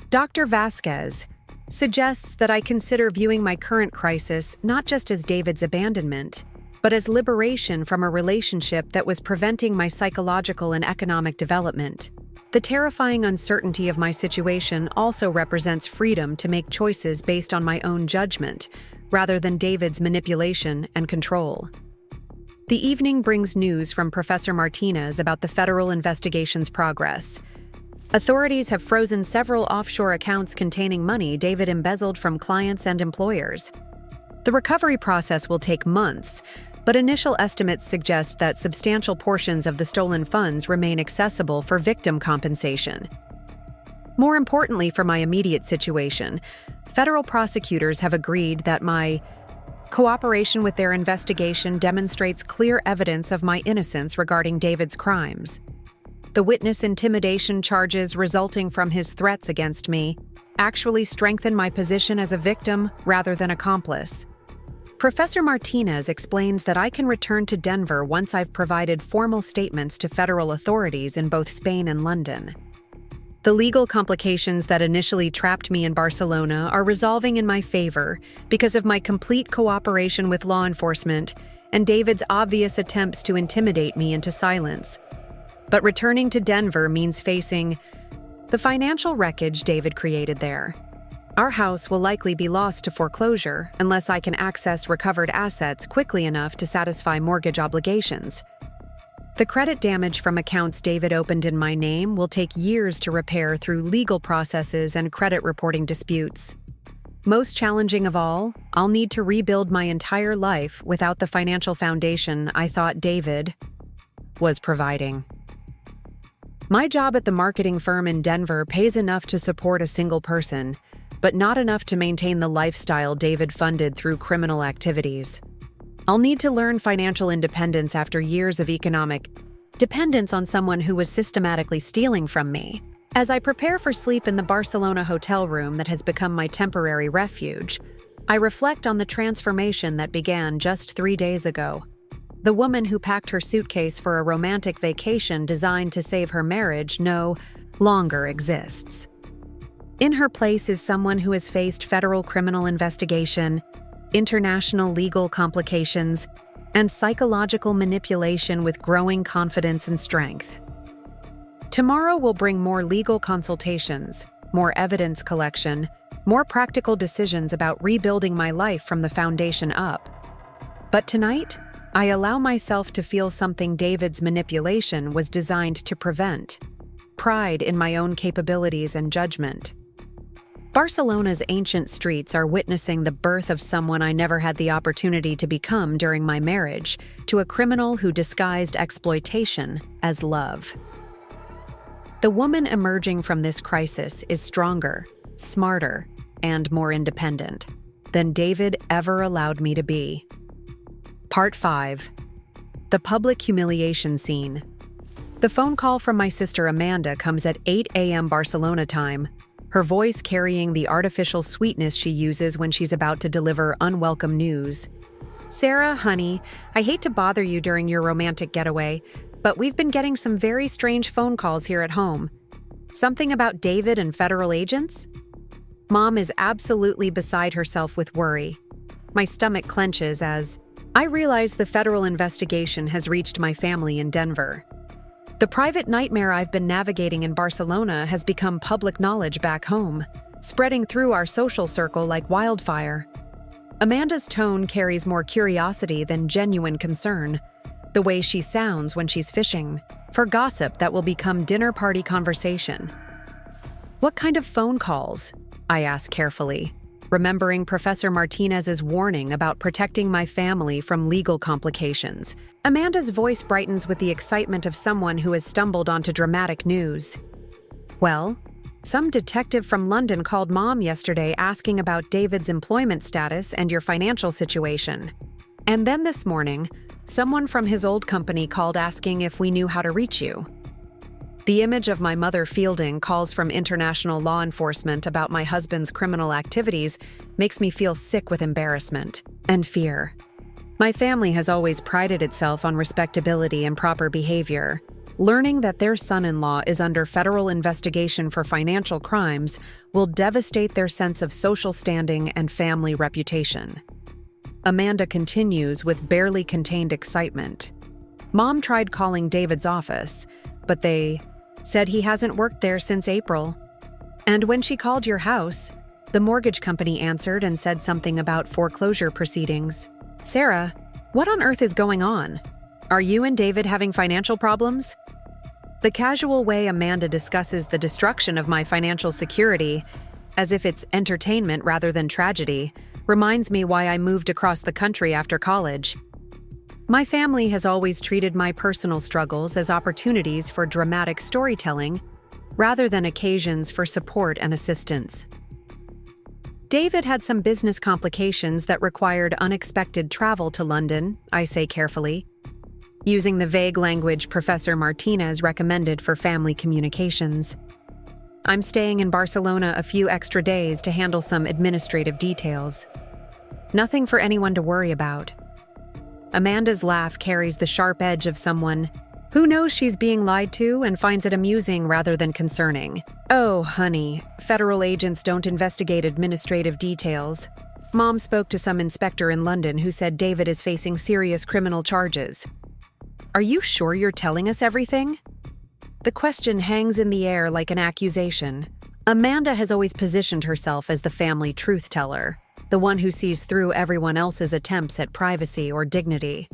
Dr. Vasquez suggests that I consider viewing my current crisis not just as David's abandonment, but as liberation from a relationship that was preventing my psychological and economic development. The terrifying uncertainty of my situation also represents freedom to make choices based on my own judgment, rather than David's manipulation and control. The evening brings news from Professor Martinez about the federal investigation's progress. Authorities have frozen several offshore accounts containing money David embezzled from clients and employers. The recovery process will take months, but initial estimates suggest that substantial portions of the stolen funds remain accessible for victim compensation. More importantly for my immediate situation, federal prosecutors have agreed that my cooperation with their investigation demonstrates clear evidence of my innocence regarding David's crimes. The witness intimidation charges resulting from his threats against me actually strengthen my position as a victim rather than accomplice. Professor Martinez explains that I can return to Denver once I've provided formal statements to federal authorities in both Spain and London. The legal complications that initially trapped me in Barcelona are resolving in my favor because of my complete cooperation with law enforcement and David's obvious attempts to intimidate me into silence. But returning to Denver means facing the financial wreckage David created there. Our house will likely be lost to foreclosure unless I can access recovered assets quickly enough to satisfy mortgage obligations. The credit damage from accounts David opened in my name will take years to repair through legal processes and credit reporting disputes. Most challenging of all, I'll need to rebuild my entire life without the financial foundation I thought David was providing. My job at the marketing firm in Denver pays enough to support a single person, but not enough to maintain the lifestyle David funded through criminal activities. I'll need to learn financial independence after years of economic dependence on someone who was systematically stealing from me. As I prepare for sleep in the Barcelona hotel room that has become my temporary refuge, I reflect on the transformation that began just 3 days ago. The woman who packed her suitcase for a romantic vacation designed to save her marriage no longer exists. In her place is someone who has faced federal criminal investigation, international legal complications, and psychological manipulation with growing confidence and strength. Tomorrow will bring more legal consultations, more evidence collection, more practical decisions about rebuilding my life from the foundation up. But tonight, I allow myself to feel something David's manipulation was designed to prevent: pride in my own capabilities and judgment. Barcelona's ancient streets are witnessing the birth of someone I never had the opportunity to become during my marriage to a criminal who disguised exploitation as love. The woman emerging from this crisis is stronger, smarter, and more independent than David ever allowed me to be. Part 5. The public humiliation scene. The phone call from my sister Amanda comes at 8 a.m. Barcelona time, her voice carrying the artificial sweetness she uses when she's about to deliver unwelcome news. "Sarah, honey, I hate to bother you during your romantic getaway, but we've been getting some very strange phone calls here at home. Something about David and federal agents?" Mom is absolutely beside herself with worry. My stomach clenches as I realize the federal investigation has reached my family in Denver. The private nightmare I've been navigating in Barcelona has become public knowledge back home, spreading through our social circle like wildfire. Amanda's tone carries more curiosity than genuine concern, the way she sounds when she's fishing for gossip that will become dinner party conversation. "What kind of phone calls?" I ask carefully, remembering Professor Martinez's warning about protecting my family from legal complications. Amanda's voice brightens with the excitement of someone who has stumbled onto dramatic news. "Well, some detective from London called Mom yesterday asking about David's employment status and your financial situation. And then this morning, someone from his old company called asking if we knew how to reach you." The image of my mother fielding calls from international law enforcement about my husband's criminal activities makes me feel sick with embarrassment and fear. My family has always prided itself on respectability and proper behavior. Learning that their son-in-law is under federal investigation for financial crimes will devastate their sense of social standing and family reputation. Amanda continues with barely contained excitement. "Mom tried calling David's office, but they said he hasn't worked there since April. And when she called your house, the mortgage company answered and said something about foreclosure proceedings. Sarah, what on earth is going on? Are you and David having financial problems?" The casual way Amanda discusses the destruction of my financial security, as if it's entertainment rather than tragedy, reminds me why I moved across the country after college. My family has always treated my personal struggles as opportunities for dramatic storytelling, rather than occasions for support and assistance. David had some business complications that required unexpected travel to London, I say carefully, using the vague language Professor Martinez recommended for family communications. I'm staying in Barcelona a few extra days to handle some administrative details. Nothing for anyone to worry about. Amanda's laugh carries the sharp edge of someone who knows she's being lied to and finds it amusing rather than concerning. Oh, honey, federal agents don't investigate administrative details. Mom spoke to some inspector in London who said David is facing serious criminal charges. Are you sure you're telling us everything? The question hangs in the air like an accusation. Amanda has always positioned herself as the family truth teller, the one who sees through everyone else's attempts at privacy or dignity.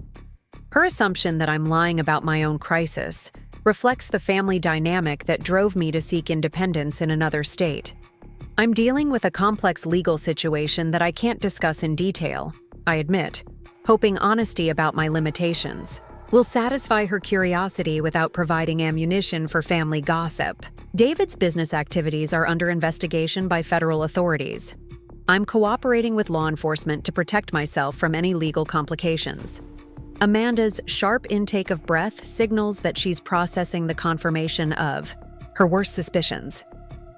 Her assumption that I'm lying about my own crisis reflects the family dynamic that drove me to seek independence in another state. I'm dealing with a complex legal situation that I can't discuss in detail, I admit, hoping honesty about my limitations will satisfy her curiosity without providing ammunition for family gossip. David's business activities are under investigation by federal authorities. I'm cooperating with law enforcement to protect myself from any legal complications. Amanda's sharp intake of breath signals that she's processing the confirmation of her worst suspicions.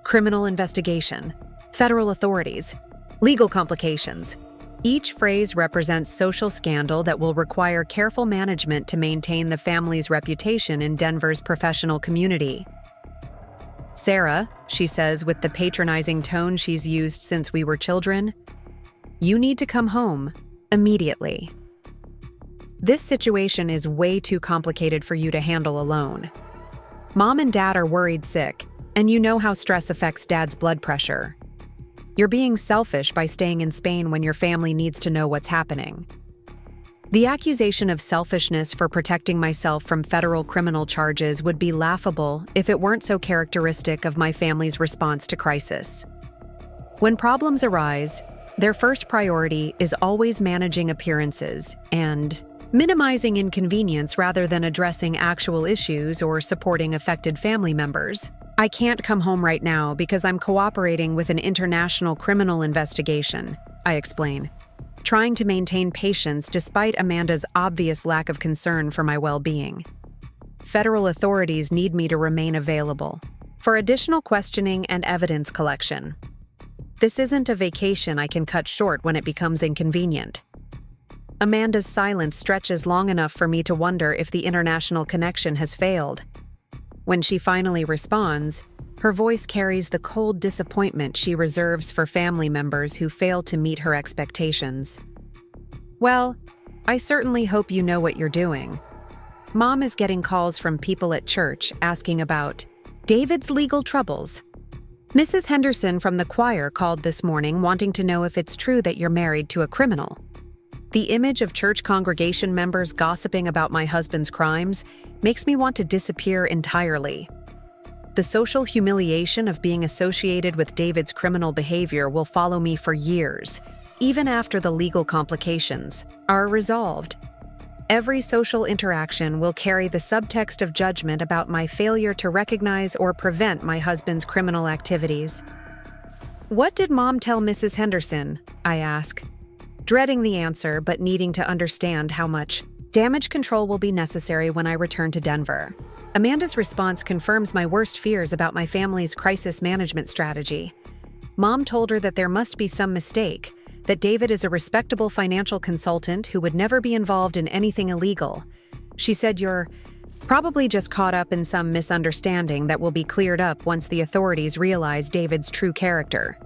Criminal investigation, federal authorities, legal complications. Each phrase represents social scandal that will require careful management to maintain the family's reputation in Denver's professional community. Sarah, she says with the patronizing tone she's used since we were children, you need to come home immediately. This situation is way too complicated for you to handle alone. Mom and Dad are worried sick, and you know how stress affects Dad's blood pressure. You're being selfish by staying in Spain when your family needs to know what's happening. The accusation of selfishness for protecting myself from federal criminal charges would be laughable if it weren't so characteristic of my family's response to crisis. When problems arise, their first priority is always managing appearances and minimizing inconvenience rather than addressing actual issues or supporting affected family members. I can't come home right now because I'm cooperating with an international criminal investigation, I explain, trying to maintain patience despite Amanda's obvious lack of concern for my well-being. Federal authorities need me to remain available for additional questioning and evidence collection. This isn't a vacation I can cut short when it becomes inconvenient. Amanda's silence stretches long enough for me to wonder if the international connection has failed. When she finally responds, her voice carries the cold disappointment she reserves for family members who fail to meet her expectations. Well, I certainly hope you know what you're doing. Mom is getting calls from people at church asking about David's legal troubles. Mrs. Henderson from the choir called this morning wanting to know if it's true that you're married to a criminal. The image of church congregation members gossiping about my husband's crimes makes me want to disappear entirely. The social humiliation of being associated with David's criminal behavior will follow me for years, even after the legal complications are resolved. Every social interaction will carry the subtext of judgment about my failure to recognize or prevent my husband's criminal activities. What did Mom tell Mrs. Henderson? I ask, dreading the answer but needing to understand how much damage control will be necessary when I return to Denver. Amanda's response confirms my worst fears about my family's crisis management strategy. Mom told her that there must be some mistake, that David is a respectable financial consultant who would never be involved in anything illegal. She said you're probably just caught up in some misunderstanding that will be cleared up once the authorities realize David's true character.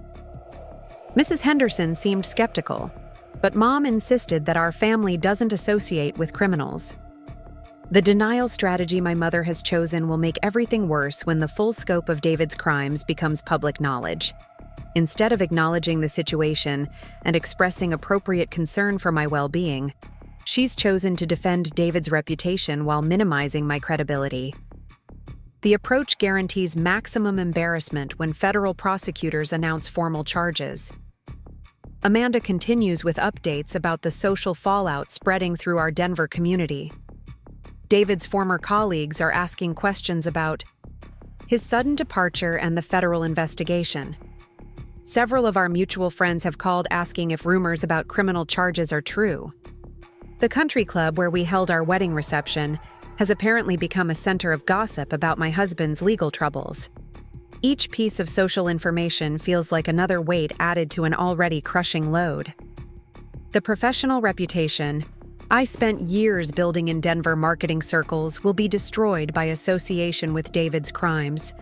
Mrs. Henderson seemed skeptical, but Mom insisted that our family doesn't associate with criminals. The denial strategy my mother has chosen will make everything worse when the full scope of David's crimes becomes public knowledge. Instead of acknowledging the situation and expressing appropriate concern for my well-being, she's chosen to defend David's reputation while minimizing my credibility. The approach guarantees maximum embarrassment when federal prosecutors announce formal charges. Amanda continues with updates about the social fallout spreading through our Denver community. David's former colleagues are asking questions about his sudden departure and the federal investigation. Several of our mutual friends have called asking if rumors about criminal charges are true. The country club where we held our wedding reception has apparently become a center of gossip about my husband's legal troubles. Each piece of social information feels like another weight added to an already crushing load. The professional reputation I spent years building in Denver marketing circles will be destroyed by association with David's crimes.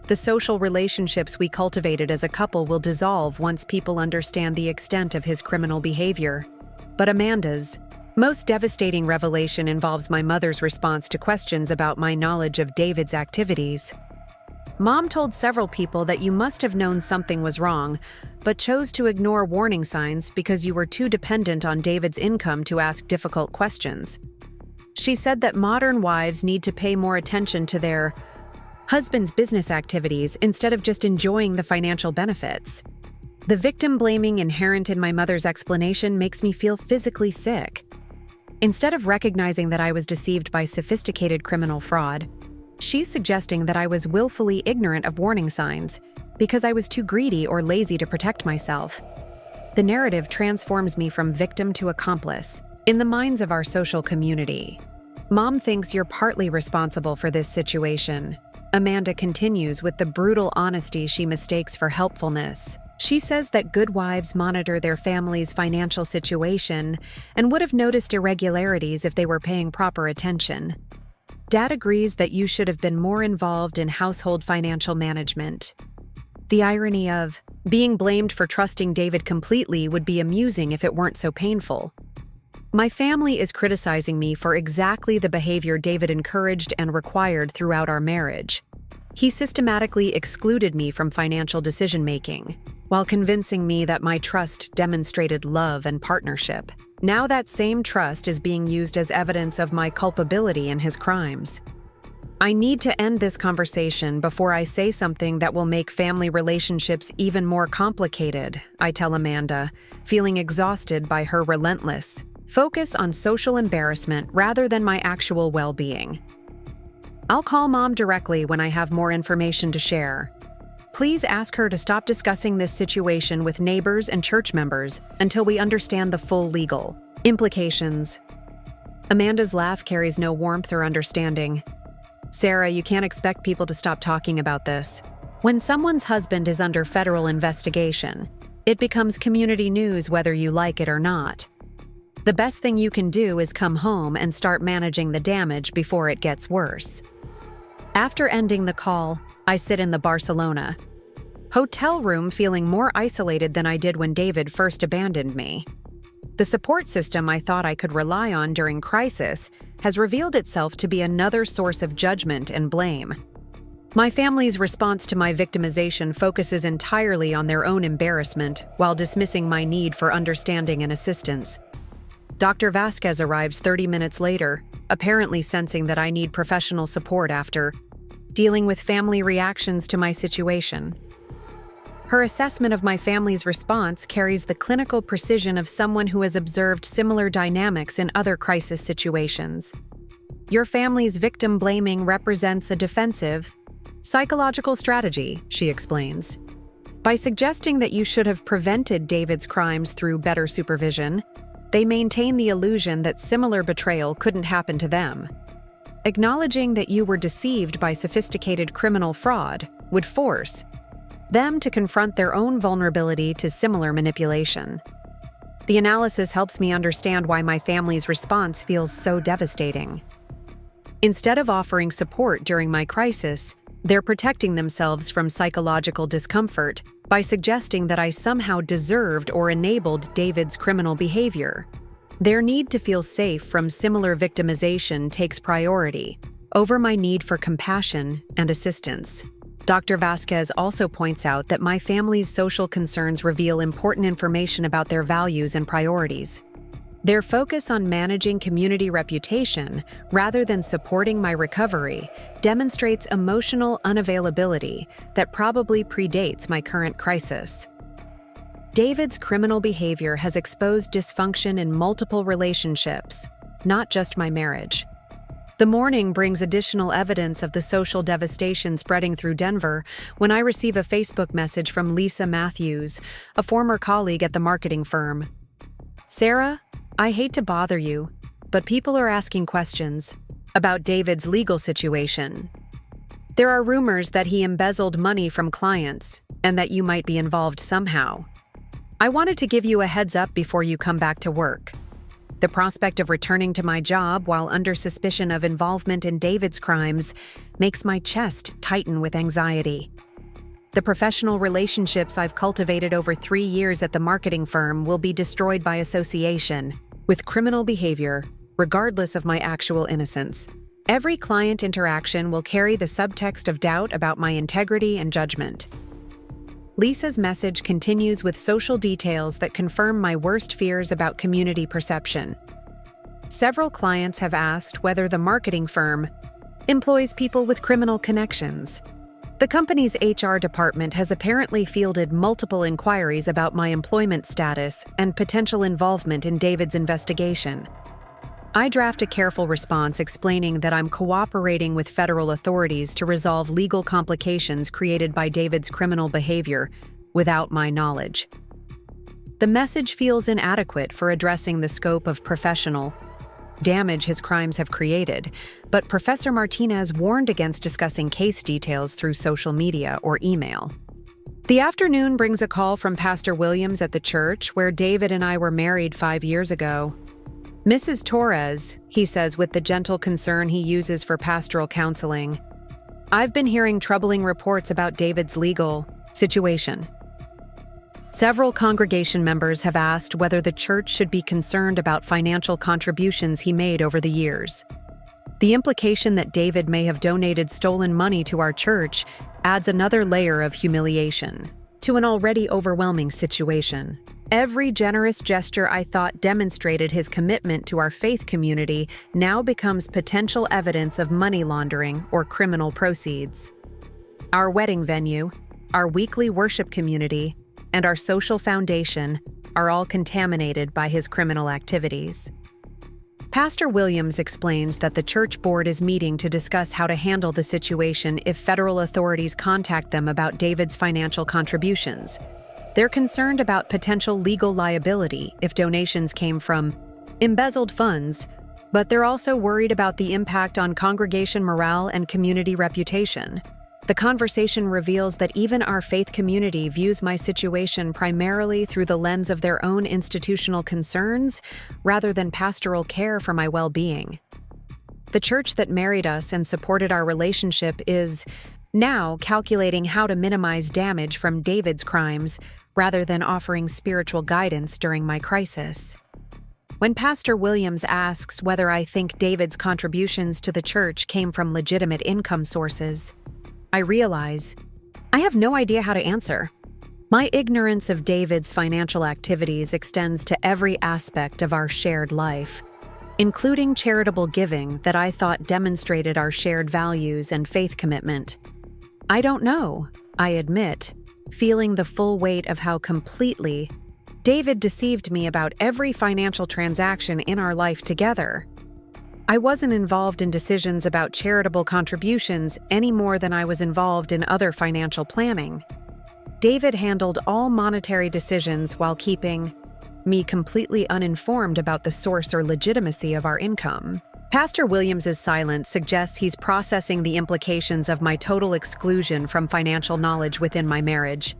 The social relationships we cultivated as a couple will dissolve once people understand the extent of his criminal behavior. But Amanda's most devastating revelation involves my mother's response to questions about my knowledge of David's activities. Mom told several people that you must have known something was wrong, but chose to ignore warning signs because you were too dependent on David's income to ask difficult questions. She said that modern wives need to pay more attention to their husband's business activities instead of just enjoying the financial benefits. The victim blaming inherent in my mother's explanation makes me feel physically sick. Instead of recognizing that I was deceived by sophisticated criminal fraud, she's suggesting that I was willfully ignorant of warning signs because I was too greedy or lazy to protect myself. The narrative transforms me from victim to accomplice in the minds of our social community. Mom thinks you're partly responsible for this situation. Amanda continues with the brutal honesty she mistakes for helpfulness. She says that good wives monitor their family's financial situation and would have noticed irregularities if they were paying proper attention. Dad agrees that you should have been more involved in household financial management. The irony of being blamed for trusting David completely would be amusing if it weren't so painful. My family is criticizing me for exactly the behavior David encouraged and required throughout our marriage. He systematically excluded me from financial decision-making, while convincing me that my trust demonstrated love and partnership. Now that same trust is being used as evidence of my culpability in his crimes. I need to end this conversation before I say something that will make family relationships even more complicated, I tell Amanda, feeling exhausted by her relentless focus on social embarrassment rather than my actual well-being. I'll call Mom directly when I have more information to share. Please ask her to stop discussing this situation with neighbors and church members until we understand the full legal implications. Amanda's laugh carries no warmth or understanding. Sarah, you can't expect people to stop talking about this. When someone's husband is under federal investigation, it becomes community news whether you like it or not. The best thing you can do is come home and start managing the damage before it gets worse. After ending the call, I sit in the Barcelona hotel room feeling more isolated than I did when David first abandoned me. The support system I thought I could rely on during crisis has revealed itself to be another source of judgment and blame. My family's response to my victimization focuses entirely on their own embarrassment while dismissing my need for understanding and assistance. Dr. Vasquez arrives 30 minutes later, apparently sensing that I need professional support after dealing with family reactions to my situation. Her assessment of my family's response carries the clinical precision of someone who has observed similar dynamics in other crisis situations. Your family's victim blaming represents a defensive, psychological strategy, she explains. By suggesting that you should have prevented David's crimes through better supervision, they maintain the illusion that similar betrayal couldn't happen to them. Acknowledging that you were deceived by sophisticated criminal fraud would force them to confront their own vulnerability to similar manipulation. The analysis helps me understand why my family's response feels so devastating. Instead of offering support during my crisis, they're protecting themselves from psychological discomfort by suggesting that I somehow deserved or enabled David's criminal behavior. Their need to feel safe from similar victimization takes priority over my need for compassion and assistance. Dr. Vasquez also points out that my family's social concerns reveal important information about their values and priorities. Their focus on managing community reputation rather than supporting my recovery demonstrates emotional unavailability that probably predates my current crisis. David's criminal behavior has exposed dysfunction in multiple relationships, not just my marriage. The morning brings additional evidence of the social devastation spreading through Denver when I receive a Facebook message from Lisa Matthews, a former colleague at the marketing firm. Sarah, I hate to bother you, but people are asking questions about David's legal situation. There are rumors that he embezzled money from clients and that you might be involved somehow. I wanted to give you a heads up before you come back to work. The prospect of returning to my job while under suspicion of involvement in David's crimes makes my chest tighten with anxiety. The professional relationships I've cultivated over 3 years at the marketing firm will be destroyed by association with criminal behavior, regardless of my actual innocence. Every client interaction will carry the subtext of doubt about my integrity and judgment. Lisa's message continues with social details that confirm my worst fears about community perception. Several clients have asked whether the marketing firm employs people with criminal connections. The company's HR department has apparently fielded multiple inquiries about my employment status and potential involvement in David's investigation. I draft a careful response explaining that I'm cooperating with federal authorities to resolve legal complications created by David's criminal behavior without my knowledge. The message feels inadequate for addressing the scope of professional damage his crimes have created, but Professor Martinez warned against discussing case details through social media or email. The afternoon brings a call from Pastor Williams at the church where David and I were married 5 years ago. Mrs. Torres, he says with the gentle concern he uses for pastoral counseling, I've been hearing troubling reports about David's legal situation. Several congregation members have asked whether the church should be concerned about financial contributions he made over the years. The implication that David may have donated stolen money to our church adds another layer of humiliation to an already overwhelming situation. Every generous gesture I thought demonstrated his commitment to our faith community now becomes potential evidence of money laundering or criminal proceeds. Our wedding venue, our weekly worship community, and our social foundation are all contaminated by his criminal activities. Pastor Williams explains that the church board is meeting to discuss how to handle the situation if federal authorities contact them about David's financial contributions. They're concerned about potential legal liability if donations came from embezzled funds, but they're also worried about the impact on congregation morale and community reputation. The conversation reveals that even our faith community views my situation primarily through the lens of their own institutional concerns rather than pastoral care for my well-being. The church that married us and supported our relationship is now calculating how to minimize damage from David's crimes rather than offering spiritual guidance during my crisis. When Pastor Williams asks whether I think David's contributions to the church came from legitimate income sources, I realize I have no idea how to answer. My ignorance of David's financial activities extends to every aspect of our shared life, including charitable giving that I thought demonstrated our shared values and faith commitment. I don't know, I admit, feeling the full weight of how completely David deceived me about every financial transaction in our life together. I wasn't involved in decisions about charitable contributions any more than I was involved in other financial planning. David handled all monetary decisions while keeping me completely uninformed about the source or legitimacy of our income. Pastor Williams's silence suggests he's processing the implications of my total exclusion from financial knowledge within my marriage.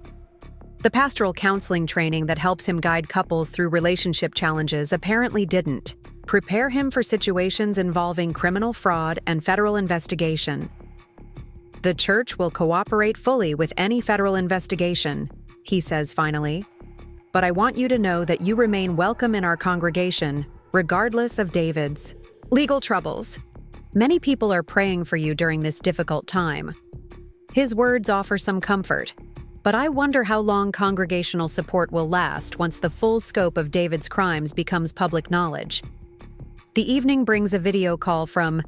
The pastoral counseling training that helps him guide couples through relationship challenges apparently didn't prepare him for situations involving criminal fraud and federal investigation. The church will cooperate fully with any federal investigation, he says finally. But I want you to know that you remain welcome in our congregation, regardless of David's legal troubles. Many people are praying for you during this difficult time. His words offer some comfort, but I wonder how long congregational support will last once the full scope of David's crimes becomes public knowledge. The evening brings a video call from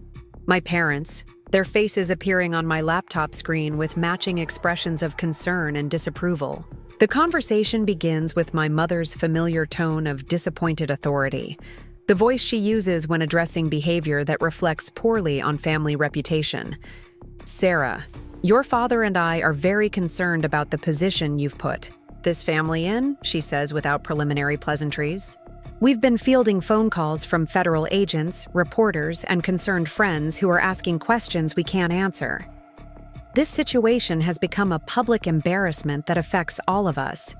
my parents, their faces appearing on my laptop screen with matching expressions of concern and disapproval. The conversation begins with my mother's familiar tone of disappointed authority, the voice she uses when addressing behavior that reflects poorly on family reputation. Sarah, your father and I are very concerned about the position you've put this family in, she says without preliminary pleasantries. We've been fielding phone calls from federal agents, reporters, and concerned friends who are asking questions we can't answer. This situation has become a public embarrassment that affects all of us.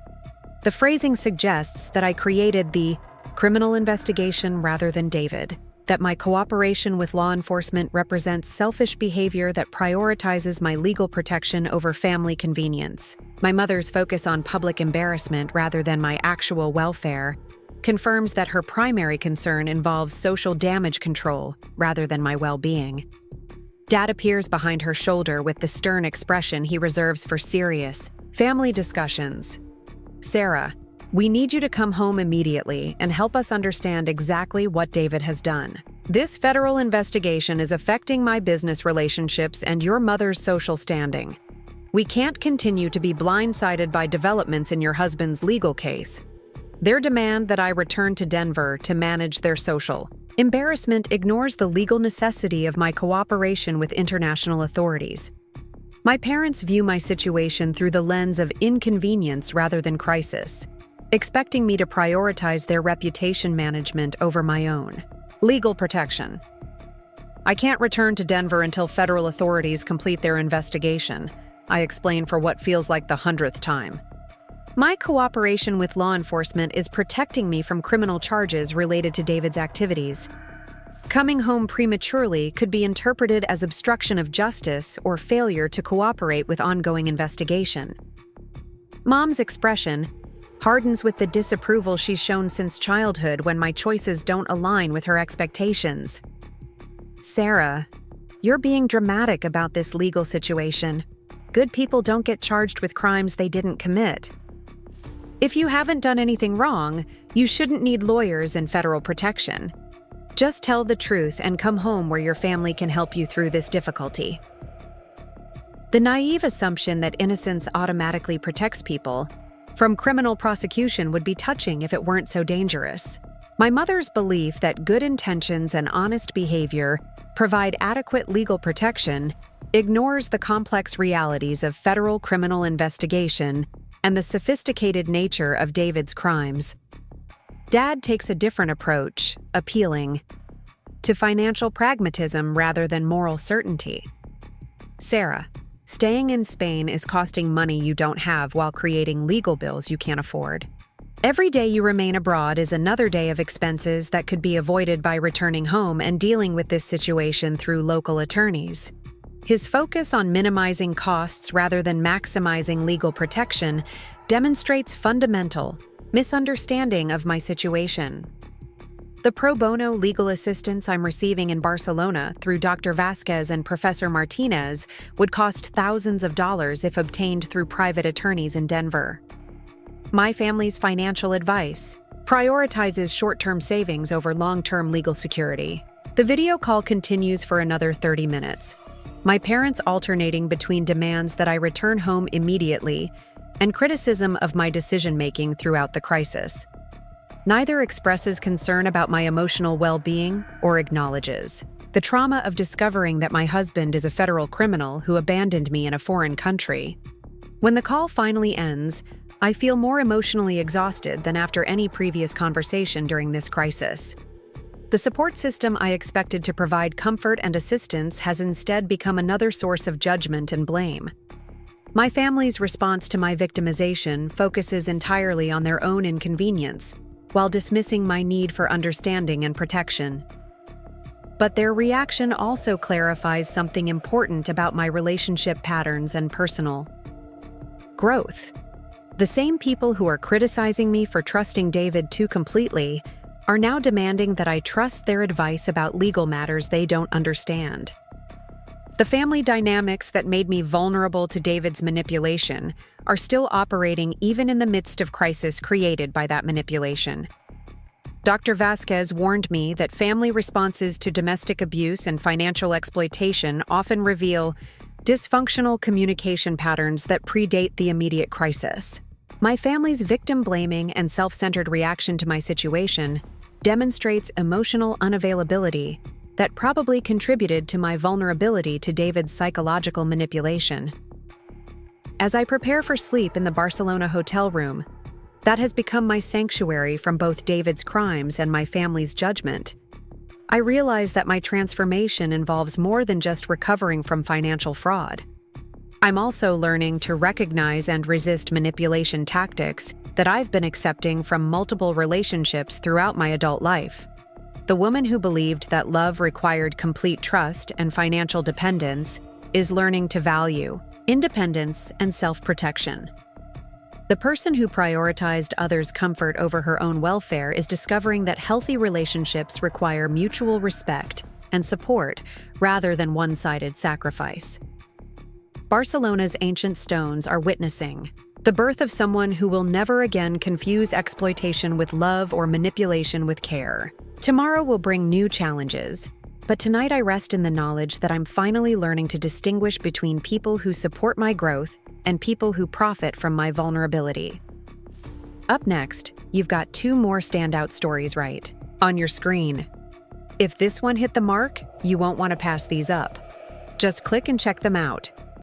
The phrasing suggests that I created the criminal investigation rather than David, that my cooperation with law enforcement represents selfish behavior that prioritizes my legal protection over family convenience. My mother's focus on public embarrassment rather than my actual welfare confirms that her primary concern involves social damage control rather than my well-being. Dad appears behind her shoulder with the stern expression he reserves for serious family discussions. Sarah, we need you to come home immediately and help us understand exactly what David has done. This federal investigation is affecting my business relationships and your mother's social standing. We can't continue to be blindsided by developments in your husband's legal case. Their demand that I return to Denver to manage their social embarrassment ignores the legal necessity of my cooperation with international authorities. My parents view my situation through the lens of inconvenience rather than crisis, expecting me to prioritize their reputation management over my own. Legal protection. I can't return to Denver until federal authorities complete their investigation, I explain for what feels like the 100th time. My cooperation with law enforcement is protecting me from criminal charges related to David's activities. Coming home prematurely could be interpreted as obstruction of justice or failure to cooperate with ongoing investigation. Mom's expression hardens with the disapproval she's shown since childhood when my choices don't align with her expectations. Sarah, you're being dramatic about this legal situation. Good people don't get charged with crimes they didn't commit. If you haven't done anything wrong, you shouldn't need lawyers and federal protection. Just tell the truth and come home where your family can help you through this difficulty. The naive assumption that innocence automatically protects people from criminal prosecution would be touching if it weren't so dangerous. My mother's belief that good intentions and honest behavior provide adequate legal protection ignores the complex realities of federal criminal investigation and the sophisticated nature of David's crimes. Dad takes a different approach, appealing to financial pragmatism rather than moral certainty. Sarah, staying in Spain is costing money you don't have while creating legal bills you can't afford. Every day you remain abroad is another day of expenses that could be avoided by returning home and dealing with this situation through local attorneys. His focus on minimizing costs rather than maximizing legal protection demonstrates fundamental misunderstanding of my situation. The pro bono legal assistance I'm receiving in Barcelona through Dr. Vasquez and Professor Martinez would cost thousands of dollars if obtained through private attorneys in Denver. My family's financial advice prioritizes short-term savings over long-term legal security. The video call continues for another 30 minutes. My parents alternating between demands that I return home immediately and criticism of my decision-making throughout the crisis. Neither expresses concern about my emotional well-being or acknowledges the trauma of discovering that my husband is a federal criminal who abandoned me in a foreign country. When the call finally ends, I feel more emotionally exhausted than after any previous conversation during this crisis. The support system I expected to provide comfort and assistance has instead become another source of judgment and blame. My family's response to my victimization focuses entirely on their own inconvenience, while dismissing my need for understanding and protection. But their reaction also clarifies something important about my relationship patterns and personal growth. The same people who are criticizing me for trusting David too completely are now demanding that I trust their advice about legal matters they don't understand. The family dynamics that made me vulnerable to David's manipulation are still operating even in the midst of crisis created by that manipulation. Dr. Vasquez warned me that family responses to domestic abuse and financial exploitation often reveal dysfunctional communication patterns that predate the immediate crisis. My family's victim-blaming and self-centered reaction to my situation demonstrates emotional unavailability that probably contributed to my vulnerability to David's psychological manipulation. As I prepare for sleep in the Barcelona hotel room, that has become my sanctuary from both David's crimes and my family's judgment, I realize that my transformation involves more than just recovering from financial fraud. I'm also learning to recognize and resist manipulation tactics that I've been accepting from multiple relationships throughout my adult life. The woman who believed that love required complete trust and financial dependence is learning to value independence and self-protection. The person who prioritized others' comfort over her own welfare is discovering that healthy relationships require mutual respect and support rather than one-sided sacrifice. Barcelona's ancient stones are witnessing the birth of someone who will never again confuse exploitation with love or manipulation with care. Tomorrow will bring new challenges, but tonight I rest in the knowledge that I'm finally learning to distinguish between people who support my growth and people who profit from my vulnerability. Up next, you've got 2 more standout stories right on your screen. If this one hit the mark, you won't want to pass these up. Just click and check them out.